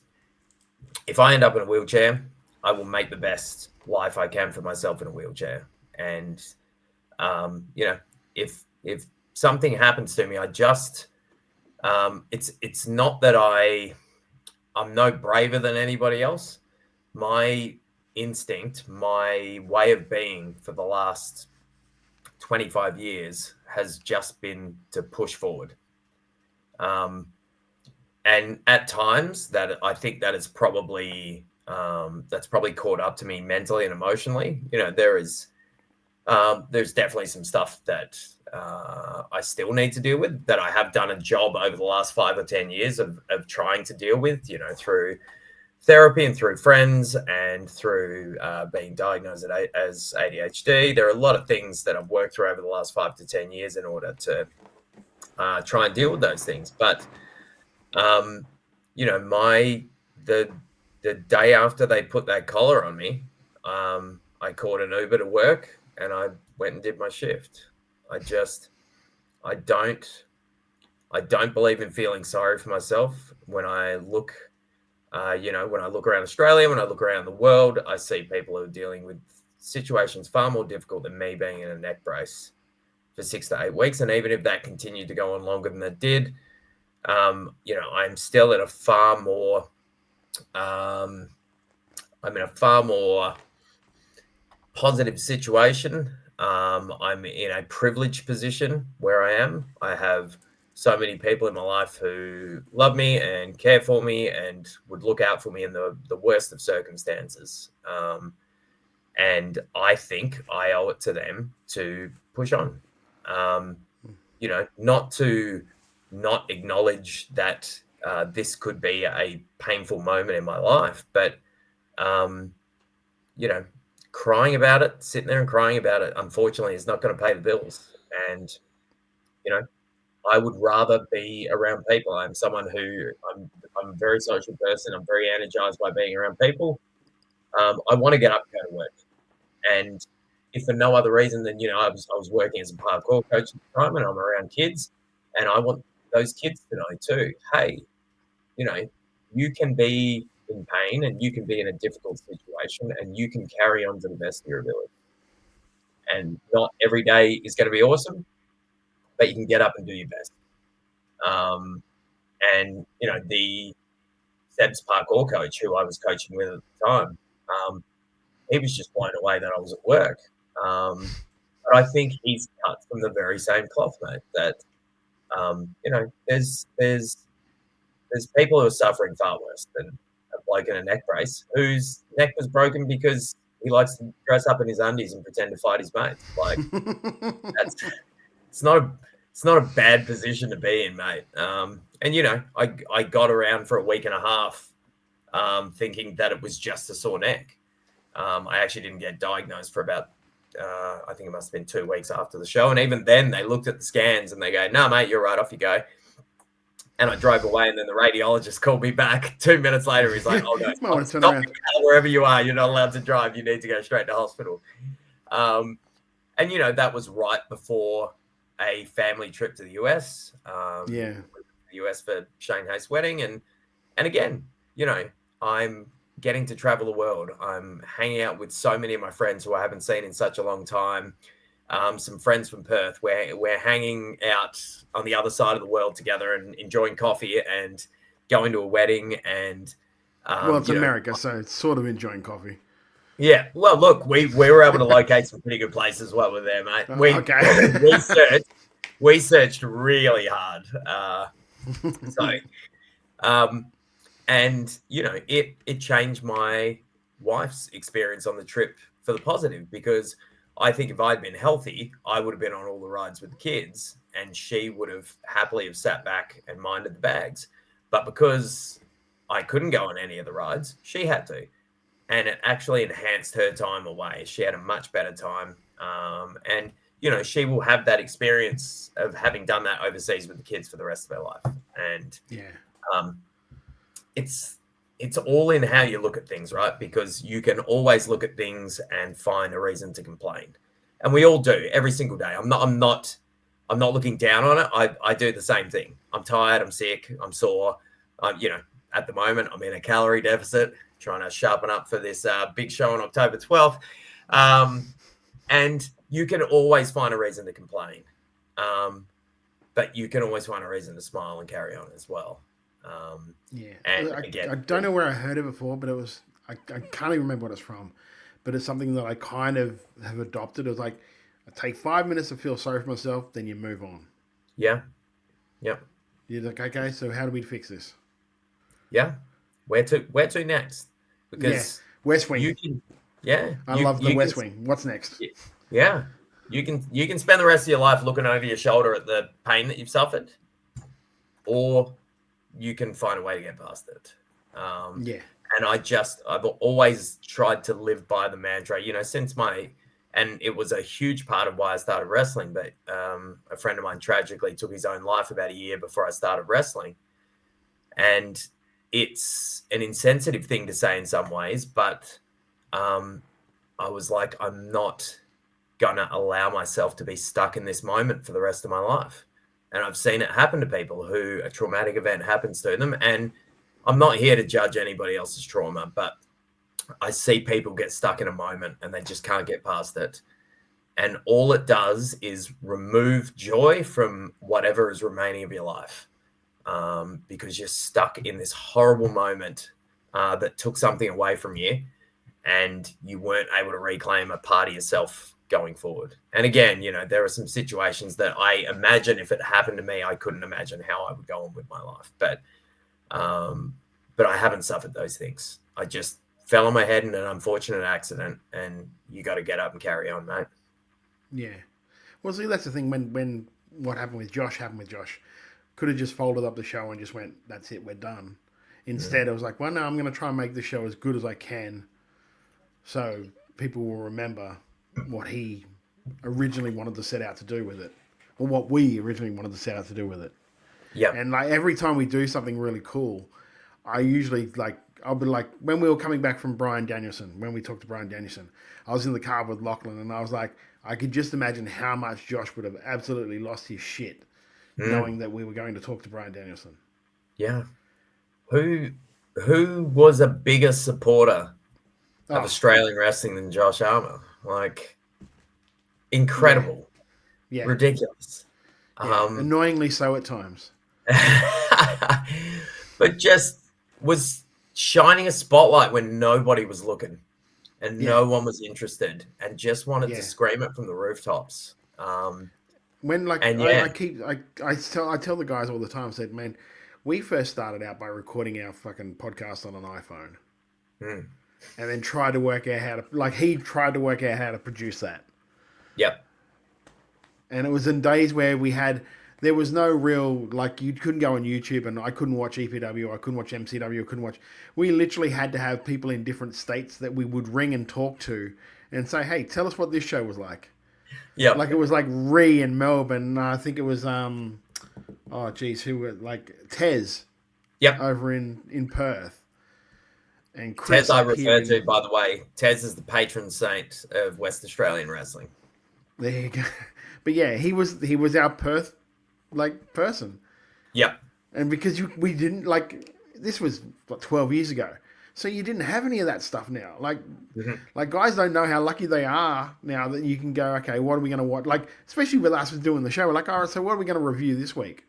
if I end up in a wheelchair, I will make the best life I can for myself in a wheelchair. And, if something happens to me, I just, it's not that I'm no braver than anybody else. My instinct, my way of being for the last 25 years has just been to push forward. And at times that I think that is probably that's probably caught up to me mentally and emotionally. There's definitely some stuff that I still need to deal with, that I have done a job over the last 5 or 10 years of trying to deal with, through therapy and through friends and through being diagnosed as ADHD. There are a lot of things that I've worked through over the last 5 to 10 years in order to try and deal with those things. But, the day after they put that collar on me, I called an Uber to work and I went and did my shift. I don't believe in feeling sorry for myself. When I look, when I look around Australia, when I look around the world, I see people who are dealing with situations far more difficult than me being in a neck brace for 6 to 8 weeks. And even if that continued to go on longer than it did, I'm still in a far more, positive situation. I'm in a privileged position where I am. I have so many people in my life who love me and care for me and would look out for me in the worst of circumstances. And I think I owe it to them to push on. Not to not acknowledge that this could be a painful moment in my life, but crying about it, sitting there and crying about it, unfortunately, is not going to pay the bills. And I would rather be around people. I'm someone who I'm a very social person. I'm very energized by being around people. I want to get up and go to work. And if for no other reason than, I was working as a parkour coach at the time and I'm around kids, and I want those kids to know too, hey, you can be in pain and you can be in a difficult situation and you can carry on to the best of your ability. And not every day is going to be awesome, but you can get up and do your best. The Seb's parkour coach, who I was coaching with at the time, he was just blown away that I was at work. But I think he's cut from the very same cloth, mate, that, there's people who are suffering far worse than a bloke in a neck brace whose neck was broken because he likes to dress up in his undies and pretend to fight his mates. Like, it's not a bad position to be in, mate. I got around for a week and a half thinking that it was just a sore neck. I actually didn't get diagnosed for about, I think it must have been 2 weeks after the show. And even then they looked at the scans and they go, no, mate, you're right, off you go. And I drove away, and then the radiologist called me back 2 minutes later. He's like, oh, no, stop wherever you are. You're not allowed to drive. You need to go straight to hospital. That was right before a family trip to the US. The US for Shane Hayes' wedding. And again, I'm getting to travel the world. I'm hanging out with so many of my friends who I haven't seen in such a long time. Some friends from Perth where we're hanging out on the other side of the world together and enjoying coffee and going to a wedding. And it's America, so it's sort of enjoying coffee. Yeah. Well, look, we were able to locate some pretty good places while we're there, mate. We searched really hard. It changed my wife's experience on the trip for the positive, because I think if I'd been healthy, I would have been on all the rides with the kids and she would have happily have sat back and minded the bags. But because I couldn't go on any of the rides, she had to. And it actually enhanced her time away. She had a much better time. And, you know, she will have that experience of having done that overseas with the kids for the rest of her life. And Yeah. It's all in how you look at things, right? Because you can always look at things and find a reason to complain. And we all do every single day. I'm not looking down on it. I do the same thing. I'm tired, I'm sick, I'm sore. You know, at the moment I'm in a calorie deficit, trying to sharpen up for this big show on October 12th. And you can always find a reason to complain. But you can always find a reason to smile and carry on as well. Yeah. And I again, don't know where I heard it before, but it was, I can't even remember what it's from, but it's something that I kind of have adopted. It was like, I take 5 minutes to feel sorry for myself, then you move on. yeah. Yep. You're like, okay, so how do we fix this? Yeah. Where to next? Because West Wing. you can, yeah. I love the West Wing. What's next? Yeah. You can spend the rest of your life looking over your shoulder at the pain that you've suffered, or you can find a way to get past it. Yeah. And I've always tried to live by the mantra, you know, and it was a huge part of why I started wrestling. But a friend of mine tragically took his own life about a year before I started wrestling. And it's an insensitive thing to say in some ways, but I was like, I'm not going to allow myself to be stuck in this moment for the rest of my life. And I've seen it happen to people who a traumatic event happens to them. And I'm not here to judge anybody else's trauma, but I see people get stuck in a moment and they just can't get past it. And all it does is remove joy from whatever is remaining of your life, because you're stuck in this horrible moment that took something away from you and you weren't able to reclaim a part of yourself going forward. And again, you know, there are some situations that I imagine if it happened to me, I couldn't imagine how I would go on with my life. But I haven't suffered those things. I just fell on my head in an unfortunate accident, and you got to get up and carry on, mate. Yeah. Well, see, that's the thing. When what happened with Josh could have just folded up the show and just went, that's it, we're done. Instead, I was like, well, no, I'm going to try and make the show as good as I can so people will remember what he originally wanted to set out to do with it, or what we originally wanted to set out to do with it. Yeah. And like every time we do something really cool, I usually I'll be like, when we were coming back from when we talked to Brian Danielson, I was in the car with Lachlan and I was like, I could just imagine how much Josh would have absolutely lost his shit knowing that we were going to talk to Brian Danielson. Yeah. Who was a bigger supporter of Australian wrestling than Josh Armour? Like, incredible. Yeah. Ridiculous. Yeah. Annoyingly so at times. But just was shining a spotlight when nobody was looking and no one was interested and just wanted to scream it from the rooftops. When I tell the guys all the time, I said, man, we first started out by recording our fucking podcast on an iPhone. And then tried to work out he tried to work out how to produce that. Yep. And it was in days where there was no real, you couldn't go on YouTube and I couldn't watch EPW, I couldn't watch MCW, we literally had to have people in different states that we would ring and talk to and say, hey, tell us what this show was like. Yeah. Like it was like Ree in Melbourne. I think it was, Tez. Yep. Over in Perth. And Chris Tez I refer to, by the way. Tez is the patron saint of West Australian wrestling. There you go. But yeah, he was our Perth person. Yep. And because we didn't this was 12 years ago. So you didn't have any of that stuff now. Like guys don't know how lucky they are now that you can go, okay, what are we going to watch? Especially with us doing the show, we're like, all right, so what are we going to review this week?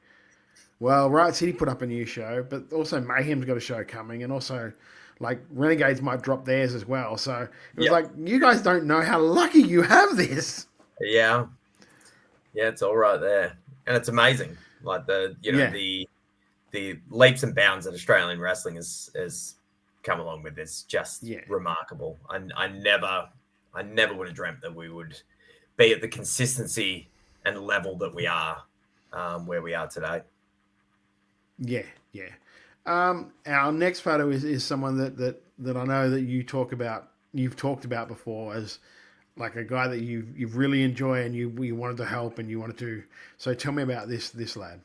Well, Riot City put up a new show, but also Mayhem's got a show coming, and also Renegades might drop theirs as well. So it was you guys don't know how lucky you have this. Yeah. Yeah, it's all right there. And it's amazing. The leaps and bounds that Australian wrestling has come along with is just remarkable. I never would have dreamt that we would be at the consistency and level that we are, where we are today. Yeah, yeah. Our next photo is someone that I know that you've talked about before as like a guy that you really enjoy and you wanted to help and you wanted to. So tell me about this lad.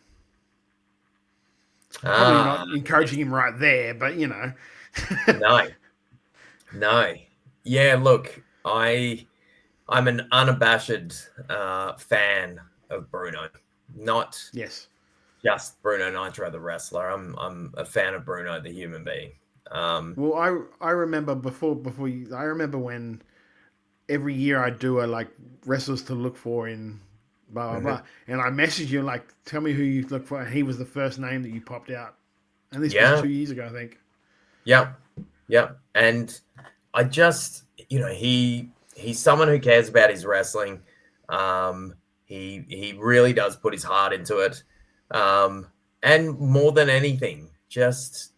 Probably not encouraging him right there, but you know. No. Yeah, look, I'm an unabashed fan of Bruno. Not Yes. just Bruno Nitro the wrestler. I'm a fan of Bruno the human being. Well, I remember I remember when every year I do a like wrestlers to look for in blah blah blah, and I messaged you like, tell me who you look for, and he was the first name that you popped out, and this was 2 years ago, I think. Yeah, and I just, he's someone who cares about his wrestling. He really does put his heart into it, and more than anything, just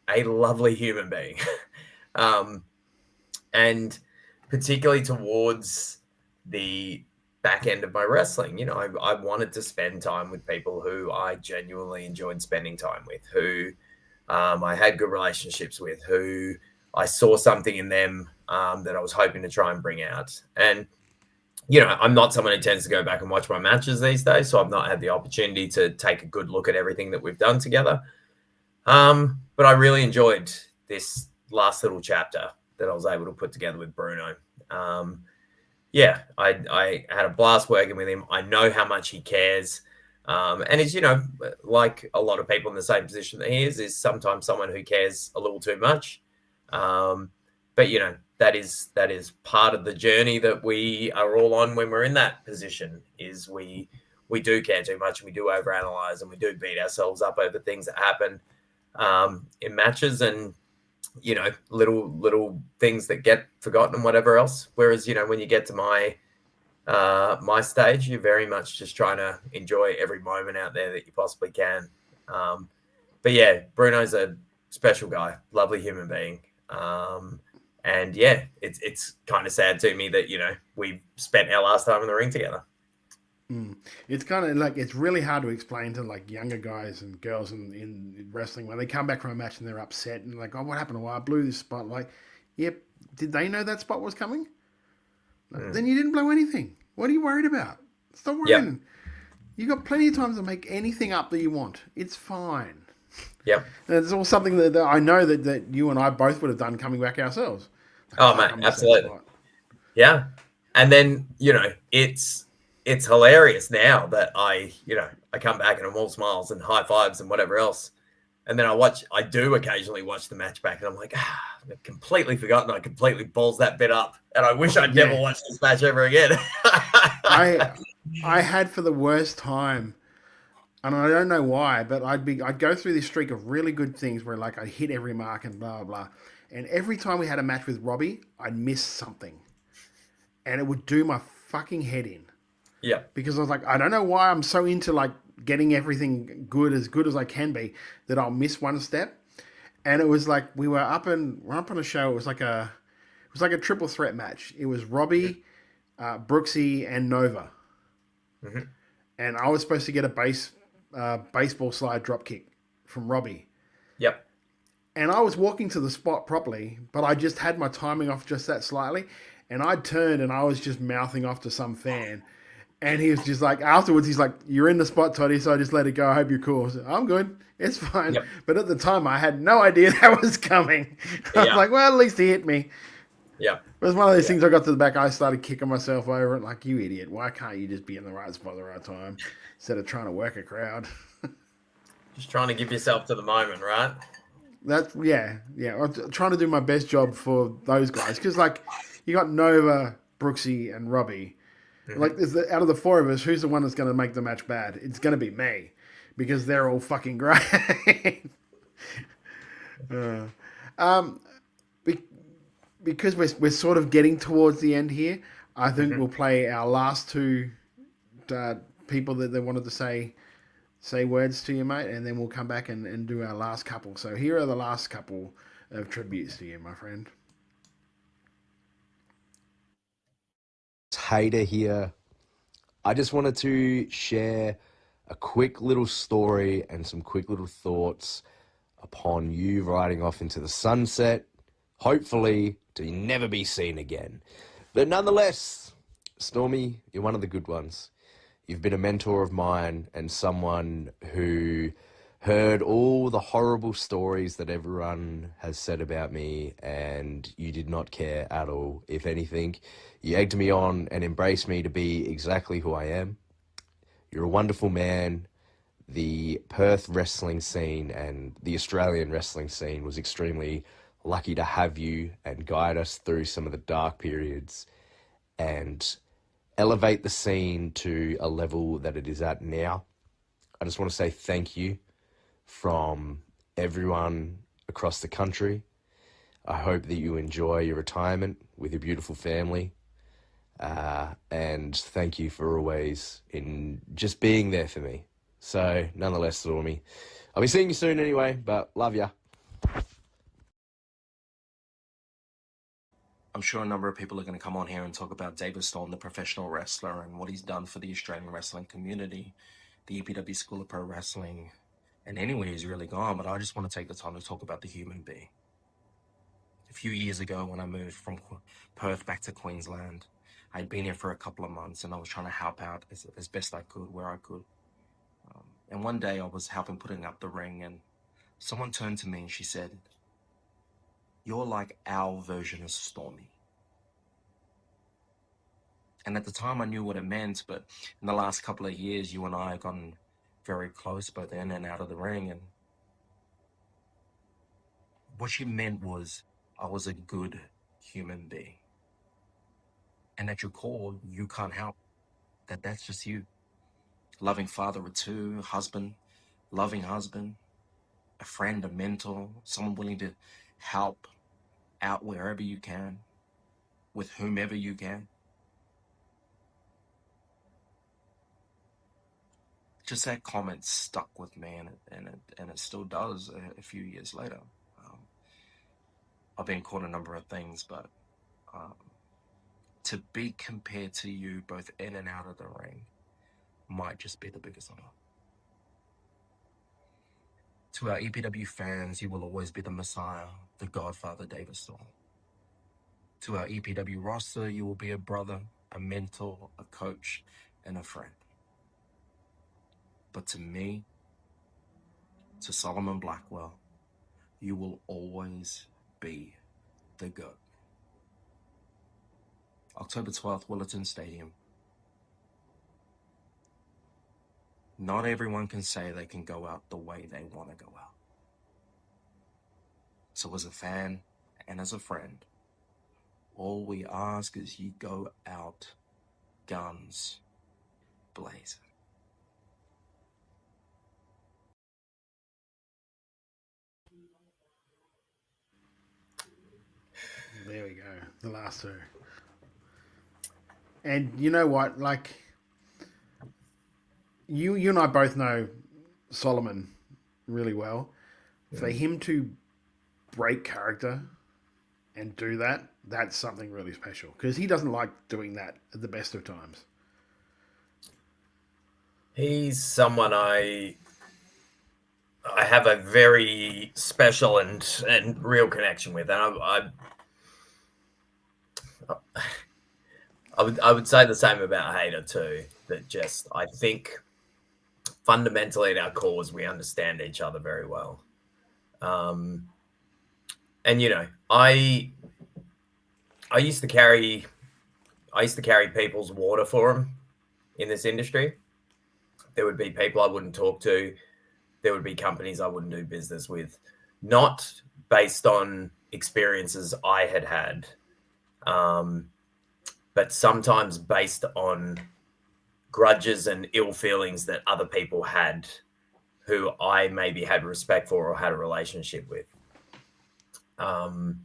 a lovely human being, and particularly towards the back end of my wrestling, I wanted to spend time with people who I genuinely enjoyed spending time with, who I had good relationships with, who I saw something in them that I was hoping to try and bring out. And, I'm not someone who tends to go back and watch my matches these days, so I've not had the opportunity to take a good look at everything that we've done together. But I really enjoyed this last little chapter that I was able to put together with Bruno. I had a blast working with him. I know how much he cares. And he's, like a lot of people in the same position that he is sometimes someone who cares a little too much. But that is part of the journey that we are all on when we're in that position, is we do care too much and we do overanalyze and we do beat ourselves up over things that happen in matches, and little things that get forgotten and whatever else. Whereas, when you get to my stage, you're very much just trying to enjoy every moment out there that you possibly can. But yeah, Bruno's a special guy, lovely human being. And yeah, it's kind of sad to me that, we spent our last time in the ring together. It's kind of like, it's really hard to explain to like younger guys and girls in wrestling when they come back from a match and they're upset and like, oh, what happened? Well, I blew this spot. Like, yep. Did they know that spot was coming? Then you didn't blow anything. What are you worried about? Stop worrying. Yep. You got plenty of time to make anything up that you want. It's fine. Yep. And it's all something that I know that you and I both would have done coming back ourselves. Oh, mate, absolutely. Yeah. And then, it's hilarious now that I come back and I'm all smiles and high fives and whatever else. And then I do occasionally watch the match back and I'm like, I've completely forgotten. I completely balls that bit up. And I wish I'd never watched this match ever again. I had for the worst time, and I don't know why, but I'd go through this streak of really good things where like I hit every mark and blah, blah. And every time we had a match with Robbie, I'd miss something. And it would do my fucking head in. Yeah. Because I was like, I don't know why I'm so into like getting everything good as I can be that I'll miss one step. And it was like we're up on a show. It was like a triple threat match. It was Robbie, Brooksy, and Nova. Mm-hmm. And I was supposed to get a baseball slide drop kick from Robbie. Yep. And I was walking to the spot properly, but I just had my timing off just that slightly. And I turned and I was just mouthing off to some fan. And he was just like, afterwards, he's like, you're in the spot, Toddy, so I just let it go. I hope you're cool. I said, I'm good. It's fine. Yep. But at the time, I had no idea that was coming. I was like, well, at least he hit me. Yeah. It was one of those things. I got to the back, I started kicking myself over it like, you idiot. Why can't you just be in the right spot at the right time instead of trying to work a crowd? Just trying to give yourself to the moment, right? Yeah. I'm trying to do my best job for those guys. Because, like, you got Nova, Brooksy, and Robbie. Like, out of the four of us, who's the one that's going to make the match bad? It's going to be me, because they're all fucking great. Because we're sort of getting towards the end here, I think we'll play our last two people that they wanted to say words to you, mate, and then we'll come back and do our last couple. So here are the last couple of tributes to you, my friend. Hater here. I just wanted to share a quick little story and some quick little thoughts upon you riding off into the sunset, hopefully to never be seen again. But nonetheless, Stormy, you're one of the good ones. You've been a mentor of mine and someone who heard all the horrible stories that everyone has said about me, and you did not care at all. If anything, you egged me on and embraced me to be exactly who I am. You're a wonderful man. The Perth wrestling scene and the Australian wrestling scene was extremely lucky to have you and guide us through some of the dark periods and elevate the scene to a level that it is at now. I just want to say thank you from everyone across the country. I hope that you enjoy your retirement with your beautiful family. And thank you for always in just being there for me. So nonetheless, Stormy, I'll be seeing you soon anyway, but love ya. I'm sure a number of people are going to come on here and talk about David Storm, the professional wrestler, and what he's done for the Australian wrestling community, the EPW School of Pro Wrestling, and anywhere he's really gone. But I just want to take the time to talk about the human being. A few years ago, when I moved from Perth back to Queensland, I'd been here for a couple of months, and I was trying to help out as best I could, where I could. And one day I was helping putting up the ring, and someone turned to me and she said, "You're like our version of Stormy." And at the time I knew what it meant, but in the last couple of years, you and I have gotten very close, both in and out of the ring. And what she meant was I was a good human being. And at your core, you can't help that. That's just you. Loving father of two, husband, loving husband, a friend, a mentor, someone willing to help out wherever you can, with whomever you can. Just that comment stuck with me, and it still does a few years later. I've been caught a number of things, but to be compared to you both in and out of the ring might just be the biggest honor. To our EPW fans, you will always be the Messiah, the Godfather, David Storm. To our EPW roster, you will be a brother, a mentor, a coach, and a friend. But to me, to Solomon Blackwell, you will always be the GOAT. October 12th, Willetton Stadium. Not everyone can say they can go out the way they want to go out. So as a fan and as a friend, all we ask is you go out guns blazing. There we go. The last two. And you know what? Like, you and I both know Solomon really well. For him to break character and do that, that's something really special. Because he doesn't like doing that at the best of times. He's someone I have a very special and real connection with, and I would say the same about Hader too. That just, I think fundamentally at our cores we understand each other very well. And you know, I used to carry people's water for them in this industry. There would be people I wouldn't talk to. There would be companies I wouldn't do business with, not based on experiences I had, but sometimes based on grudges and ill feelings that other people had who I maybe had respect for or had a relationship with. And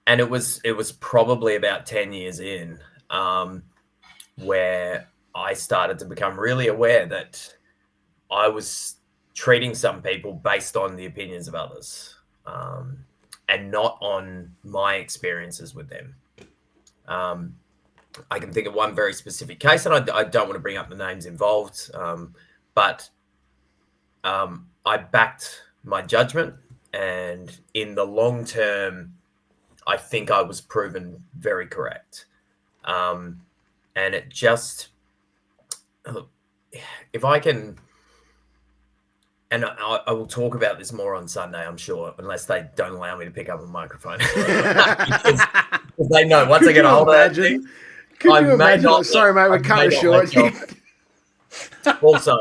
it was probably about 10 years in where I started to become really aware that I was treating some people based on the opinions of others, and not on my experiences with them. I can think of one very specific case, and I don't want to bring up the names involved, but I backed my judgment, and in the long term, I think I was proven very correct. And it just, if I can, and I will talk about this more on Sunday, I'm sure, unless they don't allow me to pick up a microphone. because they know once I get a hold of that thing, Could you imagine? Sorry, mate, we're cutting short. Also,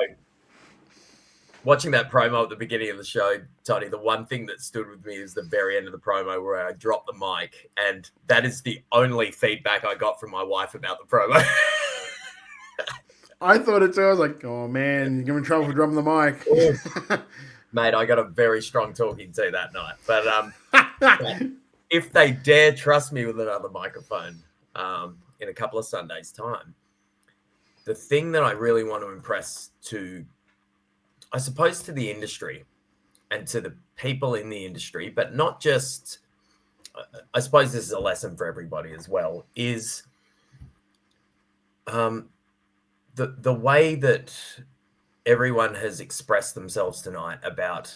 watching that promo at the beginning of the show, Tony, the one thing that stood with me is the very end of the promo where I dropped the mic, and that is the only feedback I got from my wife about the promo. I thought it too. I was like, oh man, you're in trouble for dropping the mic. Mate, I got a very strong talking to that night. But if they dare trust me with another microphone in a couple of Sundays' time, the thing that I really want to impress to, I suppose, to the industry and to the people in the industry, but not just, I suppose this is a lesson for everybody as well, is the way that everyone has expressed themselves tonight about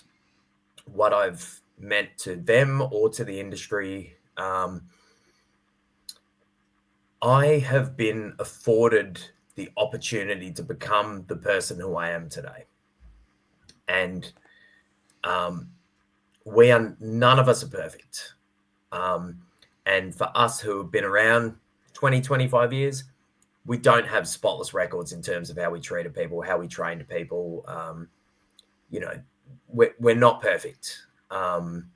what I've meant to them or to the industry. I have been afforded the opportunity to become the person who I am today. And none of us are perfect. And for us who have been around 20, 25 years, we don't have spotless records in terms of how we treated people, how we trained people. We're not perfect. And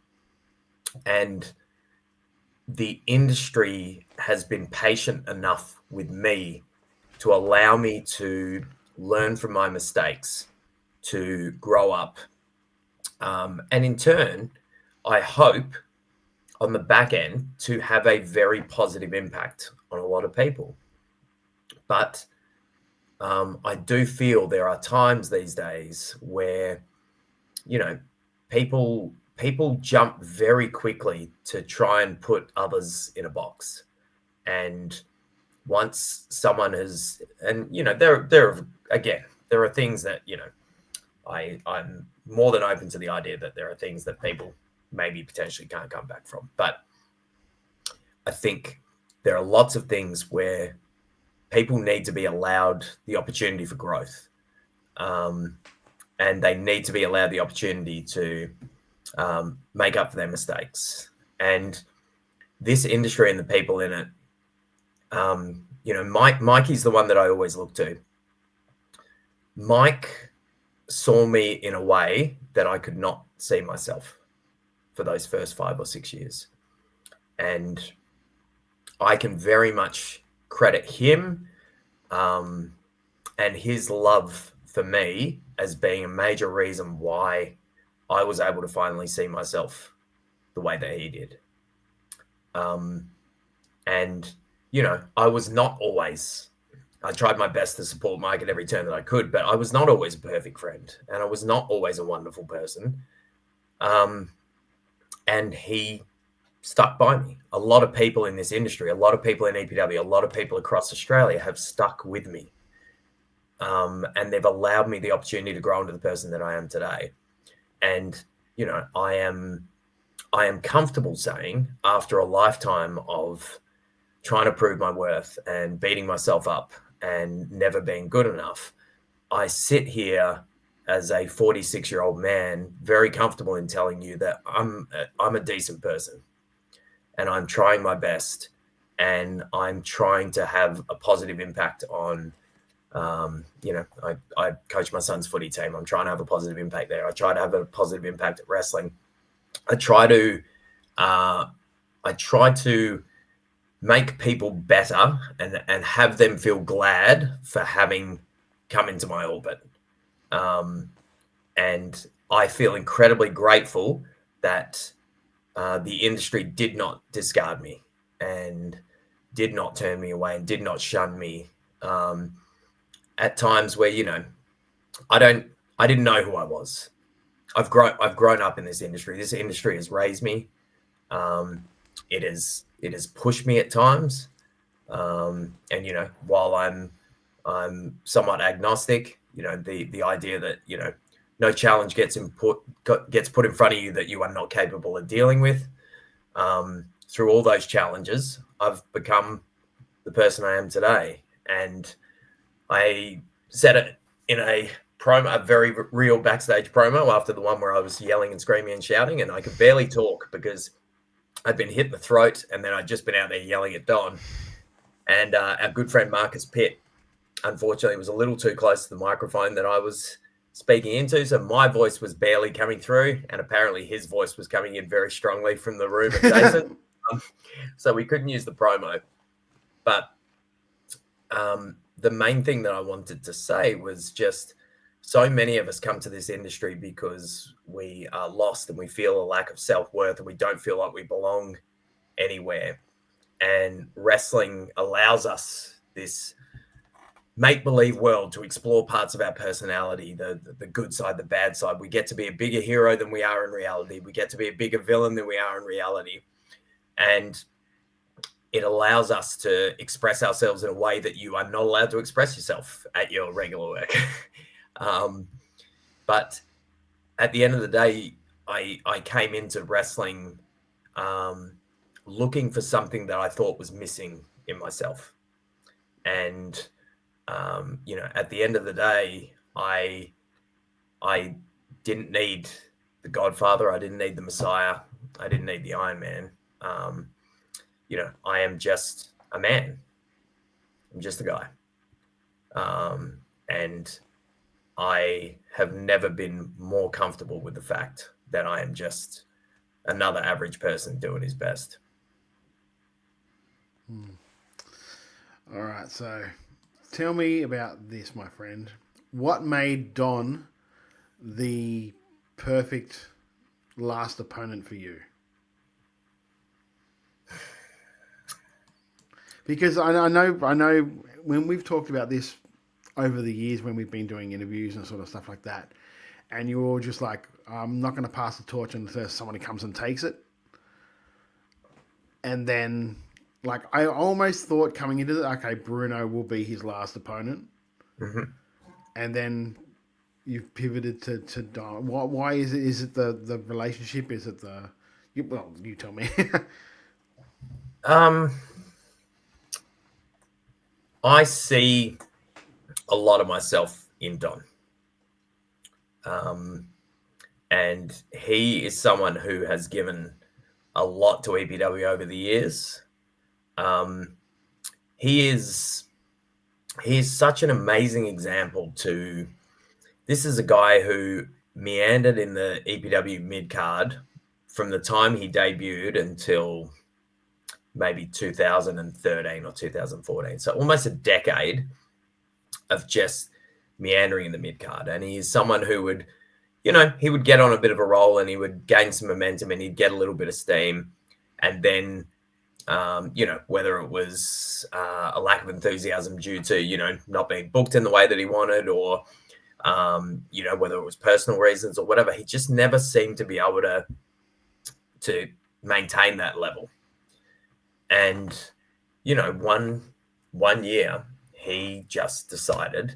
the industry has been patient enough with me to allow me to learn from my mistakes, to grow up. And in turn, I hope on the back end to have a very positive impact on a lot of people. But I do feel there are times these days where, people jump very quickly to try and put others in a box. And once someone has, and, there are things that, I'm more than open to the idea that there are things that people maybe potentially can't come back from. But I think there are lots of things where people need to be allowed the opportunity for growth. And they need to be allowed the opportunity to make up for their mistakes. And this industry and the people in it, Mikey's the one that I always look to. Mike saw me in a way that I could not see myself for those first 5 or 6 years. And I can very much credit him and his love for me as being a major reason why I was able to finally see myself the way that he did. I tried my best to support Mike at every turn that I could, but I was not always a perfect friend, and I was not always a wonderful person. And he stuck by me. A lot of people in this industry, a lot of people in EPW, a lot of people across Australia have stuck with me. And they've allowed me the opportunity to grow into the person that I am today. And, I am comfortable saying, after a lifetime of trying to prove my worth and beating myself up and never being good enough, I sit here as a 46-year-old man, very comfortable in telling you that I'm a decent person, and I'm trying my best, and I'm trying to have a positive impact on, I coach my son's footy team. I'm trying to have a positive impact there. I try to have a positive impact at wrestling. I try to make people better and have them feel glad for having come into my orbit. And I feel incredibly grateful that the industry did not discard me and did not turn me away and did not shun me at times where, I didn't know who I was. I've grown up in this industry. This industry has raised me. It has pushed me at times. And, while I'm somewhat agnostic, the idea that, no challenge gets put in front of you that you are not capable of dealing with. Through all those challenges, I've become the person I am today. And I said it in a promo, a very real backstage promo after the one where I was yelling and screaming and shouting, and I could barely talk because I'd been hit in the throat, and then I'd just been out there yelling at Don. And our good friend Marcus Pitt, unfortunately, was a little too close to the microphone that I was speaking into, so my voice was barely coming through, and apparently his voice was coming in very strongly from the room adjacent. So we couldn't use the promo. But the main thing that I wanted to say was just so many of us come to this industry because we are lost and we feel a lack of self-worth and we don't feel like we belong anywhere. And wrestling allows us this make-believe world to explore parts of our personality, the good side, the bad side. We get to be a bigger hero than we are in reality. We get to be a bigger villain than we are in reality. And it allows us to express ourselves in a way that you are not allowed to express yourself at your regular work. But at the end of the day, I came into wrestling looking for something that I thought was missing in myself. And, at the end of the day, I didn't need the Godfather. I didn't need the Messiah. I didn't need the Iron Man. I am just a man. I'm just a guy. And I have never been more comfortable with the fact that I am just another average person doing his best. All right, so tell me about this, my friend. What made Don the perfect last opponent for you? Because I know when we've talked about this over the years when we've been doing interviews and sort of stuff like that, and you're all just like, I'm not going to pass the torch unless somebody comes and takes it. And then, like, I almost thought coming into it, okay, Bruno will be his last opponent. Mm-hmm. And then you've pivoted to Don. Why is it? Is it the relationship? Is it you tell me. I see a lot of myself in Don. And he is someone who has given a lot to EPW over the years. He is such an amazing example this is a guy who meandered in the EPW mid-card from the time he debuted until maybe 2013 or 2014. So almost a decade of just meandering in the mid-card. And he is someone who would, he would get on a bit of a roll and he would gain some momentum and he'd get a little bit of steam. And then, whether it was a lack of enthusiasm due to, not being booked in the way that he wanted or, whether it was personal reasons or whatever, he just never seemed to be able to maintain that level. And, one year he just decided,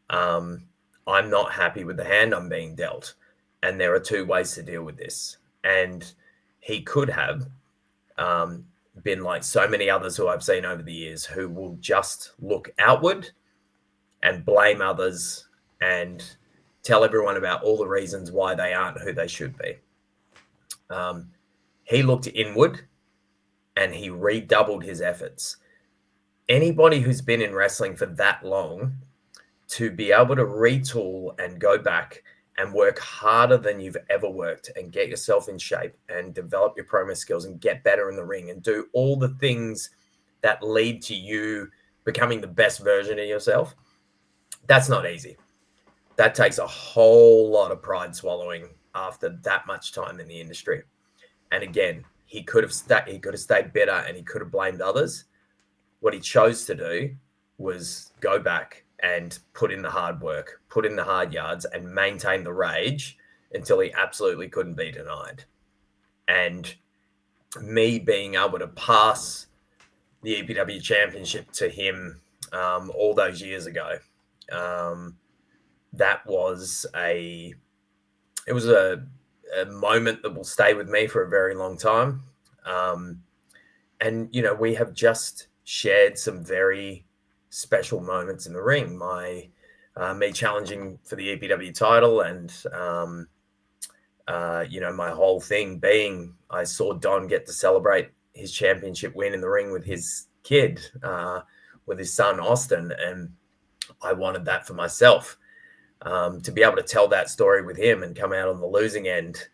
I'm not happy with the hand I'm being dealt. And there are two ways to deal with this. And he could have been like so many others who I've seen over the years who will just look outward and blame others and tell everyone about all the reasons why they aren't who they should be. He looked inward and he redoubled his efforts. Anybody who's been in wrestling for that long, to be able to retool and go back and work harder than you've ever worked and get yourself in shape and develop your promo skills and get better in the ring and do all the things that lead to you becoming the best version of yourself, that's not easy. That takes a whole lot of pride swallowing after that much time in the industry. And again, he could have stayed bitter and he could have blamed others. What he chose to do was go back and put in the hard work, put in the hard yards and maintain the rage until he absolutely couldn't be denied. And me being able to pass the EPW championship to him all those years ago, that was a it was a moment that will stay with me for a very long time. And, you know, we have just shared some very special moments in the ring. Me challenging for the EPW title, and, you know, my whole thing being I saw Don get to celebrate his championship win in the ring with his kid, with his son, Austin. And I wanted that for myself, to be able to tell that story with him and come out on the losing end.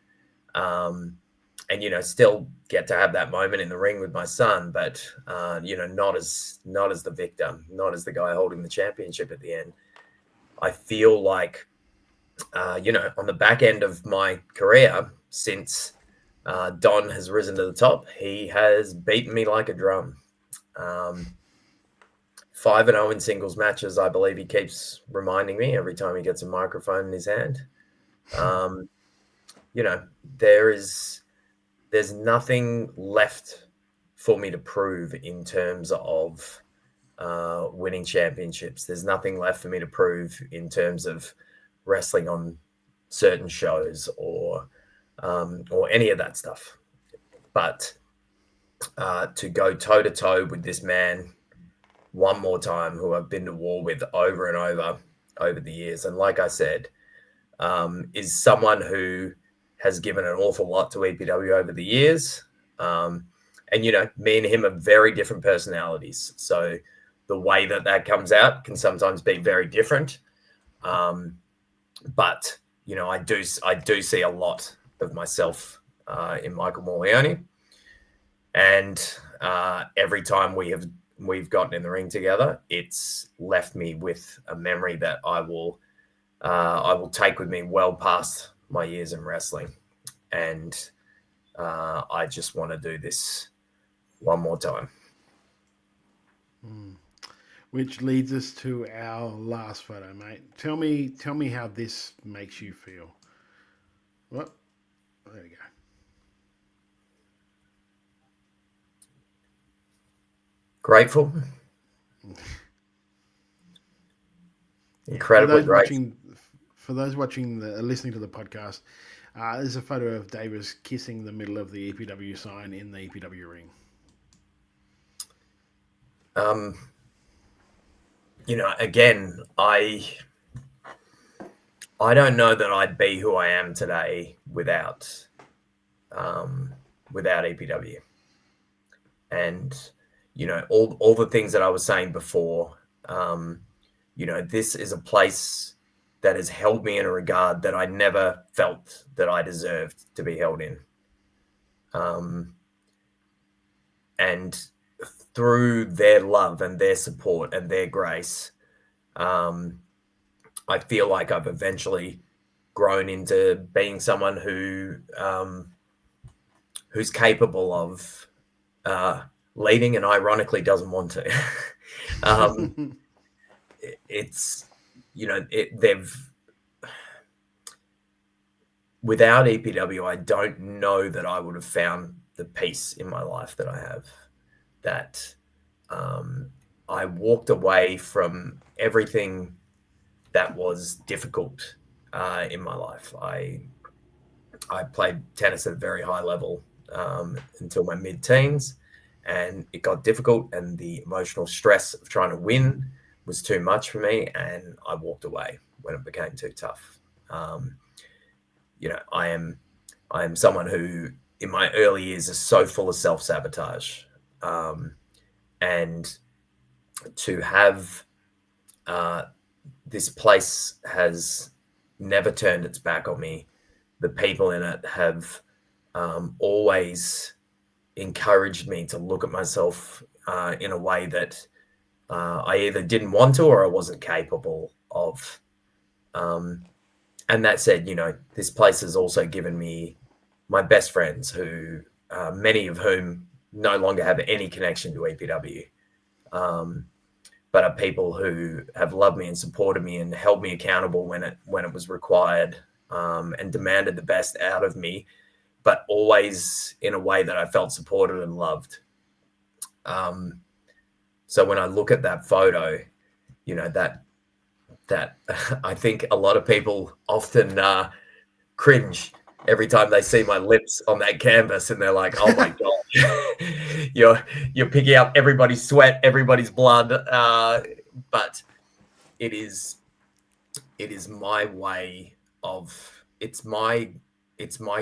And, you know, still get to have that moment in the ring with my son, but, you know, not as the victor, not as the guy holding the championship at the end. I feel like, you know, on the back end of my career, since Don has risen to the top, he has beaten me like a drum. 5-0 in singles matches, I believe he keeps reminding me every time he gets a microphone in his hand. You know, there's nothing left for me to prove in terms of winning championships. There's nothing left for me to prove in terms of wrestling on certain shows or any of that stuff. But to go toe to toe with this man one more time, who I've been to war with over and over the years, and like I said, is someone who has given an awful lot to EPW over the years. And, you know, me and him are very different personalities. So the way that comes out can sometimes be very different. But, you know, I do see a lot of myself in Michael Morleone. And every time we've gotten in the ring together, it's left me with a memory that I will take with me well past my years in wrestling. And I just want to do this one more time. Which leads us to our last photo, mate. Tell me how this makes you feel. What? There we go. Grateful. Incredibly grateful. For those listening to the podcast, there's a photo of Davis kissing the middle of the EPW sign in the EPW ring. You know, again, I don't know that I'd be who I am today without EPW. And, you know, all the things that I was saying before, you know, this is a place that has held me in a regard that I never felt that I deserved to be held in. And through their love and their support and their grace, I feel like I've eventually grown into being someone who's capable of leading, and ironically doesn't want to. It's, you know, without EPW, I don't know that I would have found the peace in my life that I have. That I walked away from everything that was difficult in my life. I played tennis at a very high level until my mid-teens, and it got difficult, and the emotional stress of trying to win was too much for me, and I walked away when it became too tough. You know, I am someone who, in my early years, is so full of self-sabotage. And to have this place has never turned its back on me. The people in it have always encouraged me to look at myself in a way that I either didn't want to or I wasn't capable of. And that said, you know, this place has also given me my best friends, who many of whom no longer have any connection to EPW, but are people who have loved me and supported me and held me accountable when it was required, and demanded the best out of me, but always in a way that I felt supported and loved. So when I look at that photo, you know, that I think a lot of people often cringe every time they see my lips on that canvas, and they're like, "Oh my god, you're picking up everybody's sweat, everybody's blood." But it is my way of it's my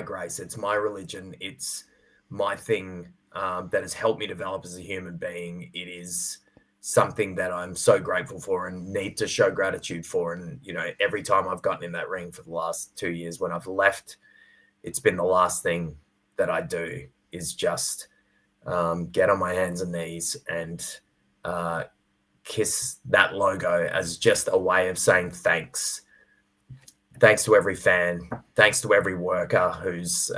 grace, it's my religion, it's my thing that has helped me develop as a human being. It is something that I'm so grateful for and need to show gratitude for. And every time I've gotten in that ring for the last 2 years, when I've left, it's been the last thing that I do is just get on my hands and knees and kiss that logo as just a way of saying thanks. Thanks to every fan. Thanks to every worker who's,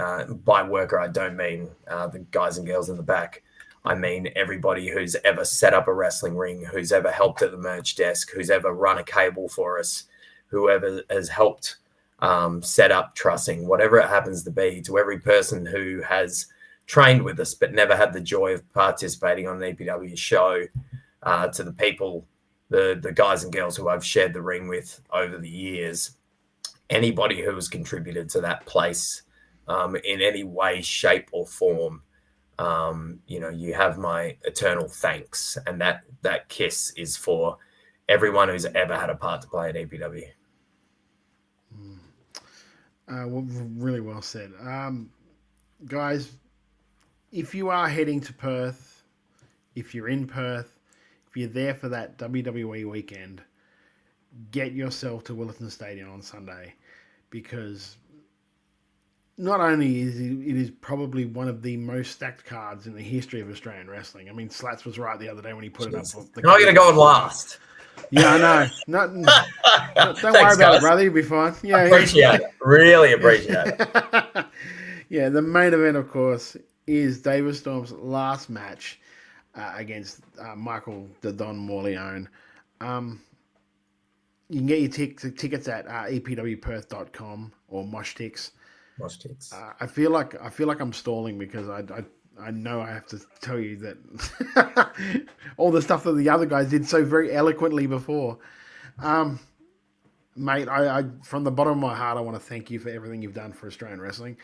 by worker, I don't mean the guys and girls in the back. I mean everybody who's ever set up a wrestling ring, who's ever helped at the merch desk, who's ever run a cable for us, whoever has helped set up trussing, whatever it happens to be, to every person who has trained with us but never had the joy of participating on an EPW show, to the people, the guys and girls who I've shared the ring with over the years, anybody who has contributed to that place in any way, shape or form, you have my eternal thanks. And that kiss is for everyone who's ever had a part to play at EPW. Really well said. Guys, if you are heading to Perth, if you're in Perth, if you're there for that WWE weekend, get yourself to Willetton Stadium on Sunday, because not only is it is probably one of the most stacked cards in the history of Australian wrestling. I mean, Slats was right the other day when he put it up. I'm not going to go on last. Yeah, I know. Don't worry about it, brother. You'll be fine. Yeah, appreciate it. Really appreciate it. Yeah, the main event, of course, is David Storm's last match against Michael the Don Morleone. You can get your tickets at epwperth.com or Moshtix. I feel like I'm stalling because I know I have to tell you that all the stuff that the other guys did so very eloquently before. Mate, I from the bottom of my heart, I want to thank you for everything you've done for Australian wrestling.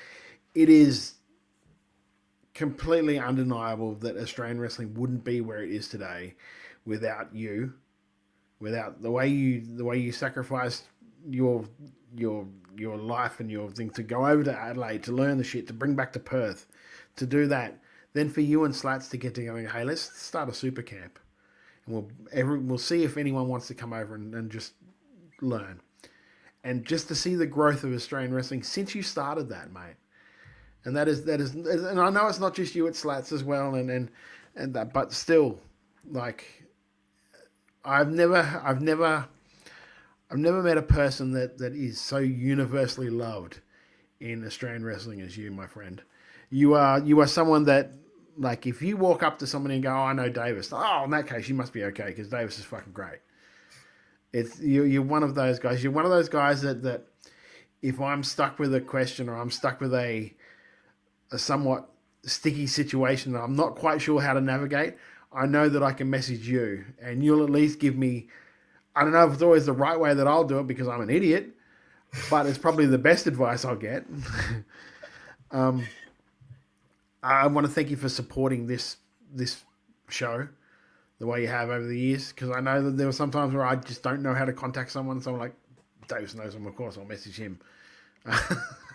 It is completely undeniable that Australian wrestling wouldn't be where it is today without you, without the way you sacrificed your life and your thing to go over to Adelaide to learn the shit, to bring back to Perth, to do that. Then for you and Slats to get together and go, hey, let's start a super camp, and we'll see if anyone wants to come over and just learn, and just to see the growth of Australian wrestling since you started that, mate. And that is, and I know it's not just you at Slats as well, and that, but still, like, I've never met a person that is so universally loved in Australian wrestling as you, my friend. You are someone that, like, if you walk up to somebody and go, oh, I know Davis. Oh, in that case, you must be okay because Davis is fucking great. You're one of those guys. You're one of those guys that if I'm stuck with a question or I'm stuck with a somewhat sticky situation that I'm not quite sure how to navigate, I know that I can message you and you'll at least give me, I don't know if it's always the right way that I'll do it because I'm an idiot, but it's probably the best advice I'll get. I want to thank you for supporting this show the way you have over the years, because I know that there were some times where I just don't know how to contact someone. So I'm like, Davis knows him, of course, I'll message him.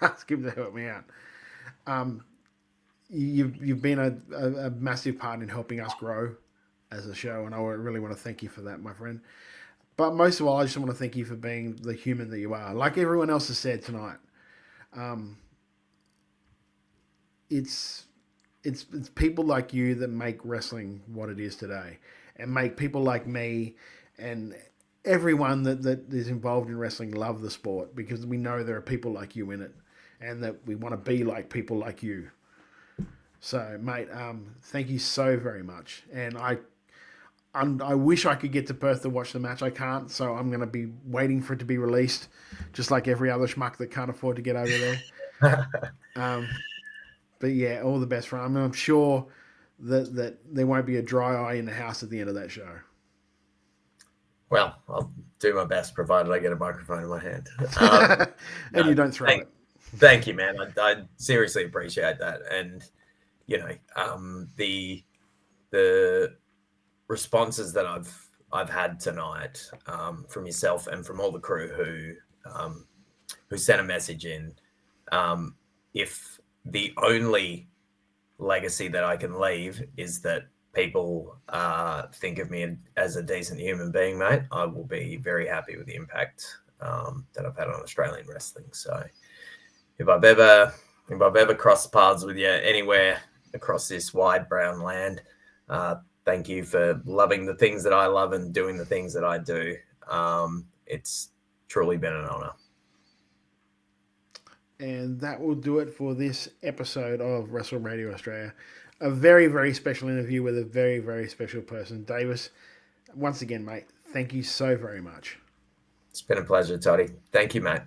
Ask him to help me out. You've been a massive part in helping us grow as a show, and I really want to thank you for that, my friend. But most of all, I just want to thank you for being the human that you are. Like everyone else has said tonight, it's people like you that make wrestling what it is today, and make people like me and everyone that is involved in wrestling love the sport, because we know there are people like you in it, and that we want to be like people like you. So, mate, thank you so very much. And I wish I could get to Perth to watch the match. I can't, so I'm going to be waiting for it to be released, just like every other schmuck that can't afford to get over there. But yeah, all the best, friend. I mean, I'm sure that there won't be a dry eye in the house at the end of that show. Well, I'll do my best, provided I get a microphone in my hand. And you don't throw it. Thank you, man. I seriously appreciate that. And, you know, the responses that I've had tonight from yourself and from all the crew who sent a message in. If the only legacy that I can leave is that people think of me as a decent human being, mate, I will be very happy with the impact that I've had on Australian wrestling. So if I've ever crossed paths with you anywhere across this wide brown land, thank you for loving the things that I love and doing the things that I do. It's truly been an honor. And that will do it for this episode of Wrestle Radio Australia. A very, very special interview with a very, very special person. Davis, once again, mate, thank you so very much. It's been a pleasure, Toddy. Thank you, mate.